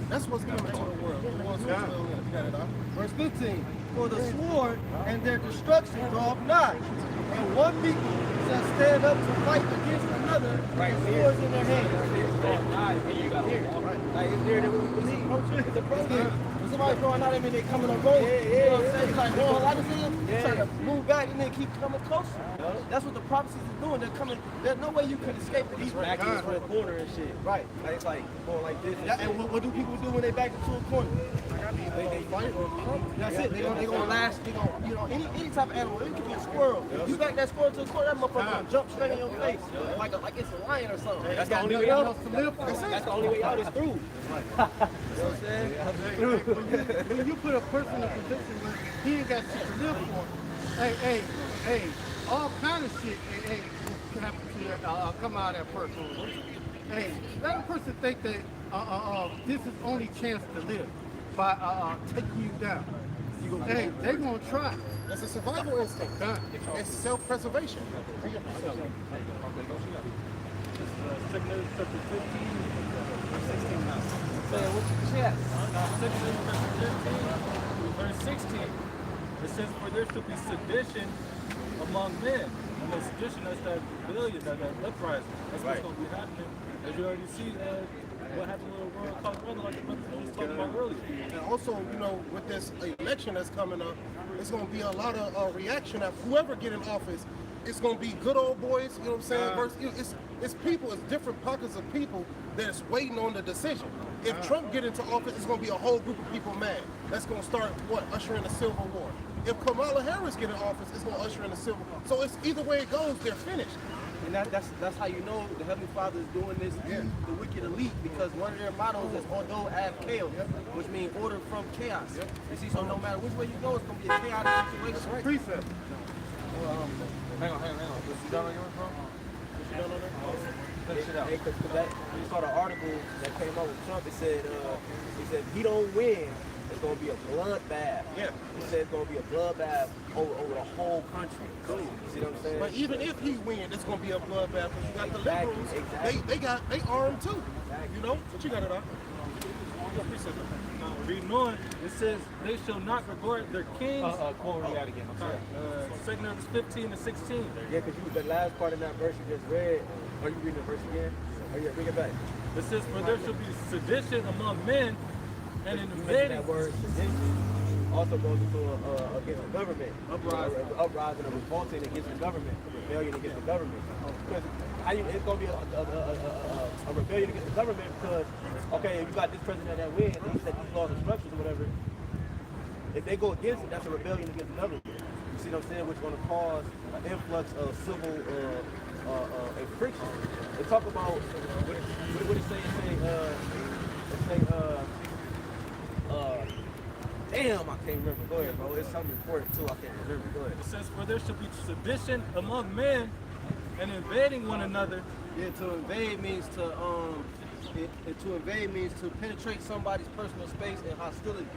That's what's coming to the world. The ones who dwell in it. Got it up. Verse 15. For the sword and their destruction draweth nigh, and one people shall stand up to fight against another, with swords in their hands. Like it's there that we believe. It's a program. When somebody's going out, I mean they coming on road. You know what I'm saying? It's like, oh, a lot of them trying to move back and then keep coming closer. That's what the prophecies is doing. They're coming. There's no way you can escape it. These Back into the corner and shit. Right. Like it's like going like this. And what do people do when they back into a corner? They fight. That's it. They're gonna last. They gonna, you know, any type of animal. It could be a squirrel. You back that squirrel to a corner, that motherfucker gonna jump straight in your face, like it's a lion or something. That's the only way out. That's the only way out is through. You know what I'm saying? When you put a person in a position where he ain't got shit to live for, hey, all kind of shit, can happen to come out of that person. Hey, let a person think that this is only chance to live by taking you down. Hey, they gonna try. It's a survival instinct. It's self-preservation. Verse 16, it says, "For there shall be sedition among men." And the sedition, that's that rebellion, that uprising. That's what's going to be happening. As you already see, what happened in the world called brother, like the brother was talking about earlier. And also, you know, with this election that's coming up, it's going to be a lot of reaction of whoever get in office. It's going to be good old boys, you know what I'm saying? Versus, it's people, it's different pockets of people that's waiting on the decision. If Trump get into office, it's going to be a whole group of people mad. That's going to start, ushering the Civil War. If Kamala Harris get in office, it's going to usher in the Civil War. So it's either way it goes, they're finished. And that's how you know the Heavenly Father is doing this to the wicked elite, because one of their mottos is "Ordo ad chaos," which means order from chaos. You see, so no matter which way you go, it's going to be a chaotic situation. Precept. Hang on. Was you done on yours, bro? Finish it out. Because you saw the article that came out with Trump. It said if he don't win, it's gonna be a bloodbath. Yeah. He said it's gonna be a bloodbath over the whole country. You see what I'm saying? But even if he wins, it's going to be a bloodbath because you got the liberals. Exactly. They armed too. You know? But you got it up. Reading on, it says, "They shall not regard their kings." Quote that again. I'm sorry. 2 Numbers 15 to 16. Yeah, because the last part of that verse you just read. Are you reading the verse again? Oh yeah, bring it back. It says, "For there shall be sedition among men, And in You mentioned invading, that word sedition also goes into against the government, uprising or revolting against the government, rebellion against the government. Because it's going to be a rebellion against the government because, okay, if you got this president that wins and he set these laws and structures or whatever, if they go against it, that's a rebellion against the government. You see what I'm saying? Which is going to cause an influx of civil friction. They talk about what it say? Damn, I can't remember. Go ahead, bro. It's something important too. I can't remember. Go ahead. it says, "For there should be sedition among men, and invading one another." Yeah, to invade means to invade means to penetrate somebody's personal space and hostility. You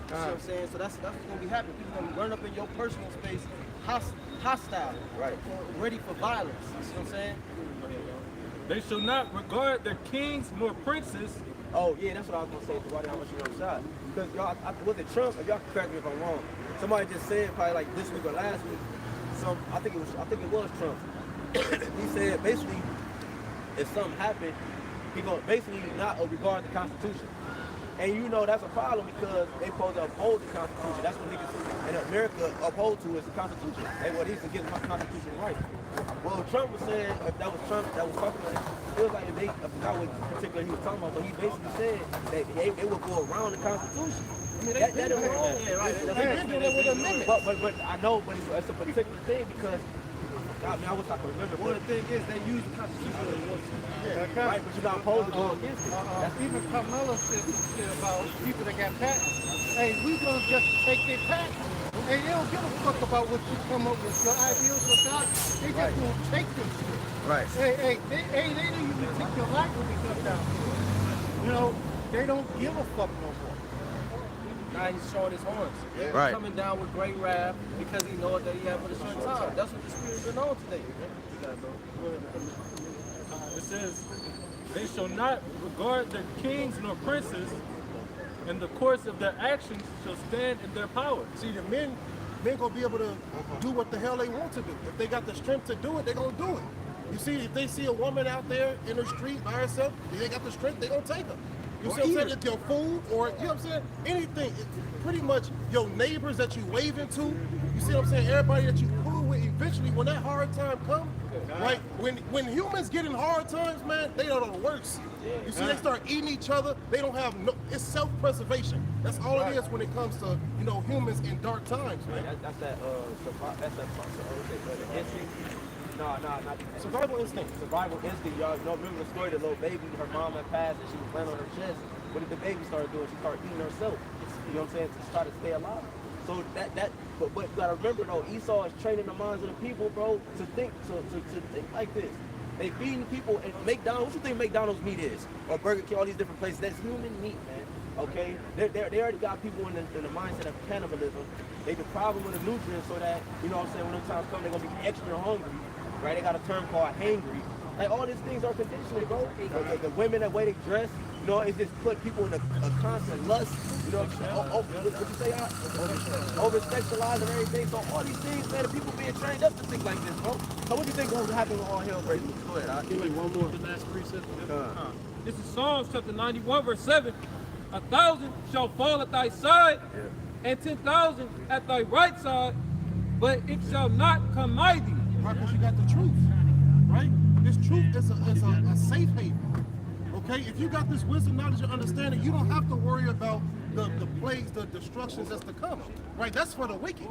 see what I'm saying? So that's what's gonna be happening. People gonna be running up in your personal space, hostile, Right. ready for violence. You see what I'm saying? They shall not regard their kings nor princes. Oh yeah, that's what I was gonna say. Why how much you gonna shot? Because y'all, was it Trump? If y'all can correct me if I'm wrong. Somebody just said probably like this week or last week. I think it was Trump. He said basically, if something happened, he gonna basically not regard the Constitution. And you know that's a problem because they supposed to uphold the Constitution. That's what niggas in America uphold to is the Constitution. They what he's against my Constitution right. Well, Trump was saying, if that was Trump that was talking about it, it was like if they, I forgot what particular he was talking about, but he basically said that they would go around the Constitution. I mean, that is wrong. Yeah, right. They've been doing it with amendments. But I know, but it's a particular thing because I wish I could remember. Well, the thing is, they use the Constitution as one. Right, but you're not opposed to go against it. That's even Carmelo said about people that got patents. Hey, we gonna just take their patents. Hey, they don't give a fuck about what you come up with, your ideals or not. They just gonna take them shit. Right. Hey, they don't even take your life when they come down. You know, they don't give a fuck no more. Now he's showing his horns. Right. Coming down with great wrath because he knows that he had for a certain time. That's what the Spirit's been on today. It says, "They shall not regard their kings nor princes, and the course of their actions shall stand in their power." See, the men gonna be able to do what the hell they want to do. If they got the strength to do it, they gonna do it. You see, if they see a woman out there in the street by herself, if they got the strength, they gonna take her. You see what I'm saying? It's your food or, you know what I'm saying? Anything. It's pretty much your neighbors that you waving to. You see what I'm saying? Everybody that you cool with, eventually when that hard time comes, right? When humans get in hard times, man, they are the worst. You see, they start eating each other. They don't have no, it's self-preservation. That's all it is when it comes to, you know, humans in dark times, man. That's that instinct. No, not Survival instinct. Survival instinct, y'all. You know, remember the story, the little baby, her mom had passed and she was laying on her chest. What did the baby start doing? She started eating herself. You know what I'm saying? To try to stay alive. So but you gotta remember though, Esau is training the minds of the people, bro, to think like this. They feeding people and McDonald's. What you think McDonald's meat is? Or Burger King, all these different places. That's human meat, man. Okay? They already got people in the mindset of cannibalism. They deprive them of the nutrients so that, you know what I'm saying, when the times come, they're gonna be extra hungry. Right? They got a term called hangry. Like all these things are conditioning, bro. The women, the way they dress, you know, it just put people in a constant lust. You know what I'm saying? What you say? Over-sexualized and everything. So all these things, man, the people being trained up to think like this, bro. So what do you think going to happen with all hell breaking loose? Go ahead. I'll give you one more. The last precept. This is Psalms chapter 91, verse 7. 1,000 shall fall at thy side, and 10,000 at thy right side, but it shall not come nigh thee. Right, because you got the truth, right? This truth is a safe haven, okay? If you got this wisdom, knowledge, and understanding, you don't have to worry about the plagues, the destructions that's to come, right? That's for the wicked.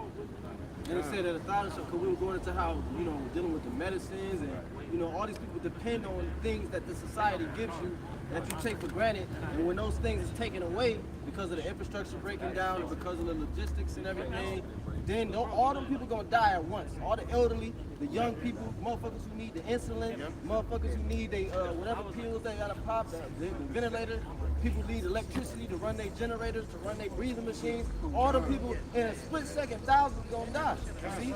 And it said that 1,000 shall, because we were going into how, you know, dealing with the medicines and, you know, all these people depend on things that the society gives you that you take for granted. And when those things is taken away because of the infrastructure breaking down and because of the logistics and everything, then all them people gonna die at once. All the elderly, the young people, motherfuckers who need the insulin, motherfuckers who need they whatever pills they gotta pop, the ventilator, people need electricity to run their generators, to run their breathing machines. All the people in a split second, thousands gonna die. You see?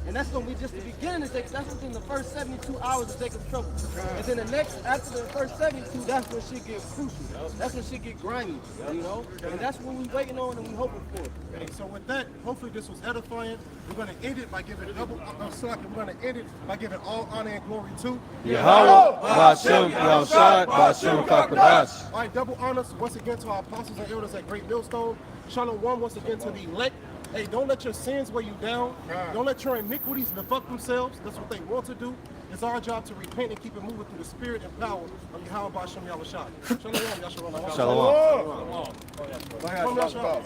And that's gonna be just the beginning of Jacob's. That's within the first 72 hours of Jacob's trouble. And then the next, after the first 72, that's when shit get crucial. That's when shit get grimy, you know? And that's what we waiting on and we hoping for. Okay, so with that, hopefully this was edifying. We're going to end it by giving we're going to end it by giving all honor and glory to Yahweh, Bashem, Yahshad, Bashem, Kakadash. All right, double honor. upon us. Once again to our apostles and elders at Great Millstone. Shalom once again to the elect. Hey, don't let your sins weigh you down. Don't let your iniquities fuck themselves. That's what they want to do. It's our job to repent and keep it moving through the spirit and power of Yahweh Bashem Yahushua. Shalom, Yahshua. Shalom. Shalom. Shalom.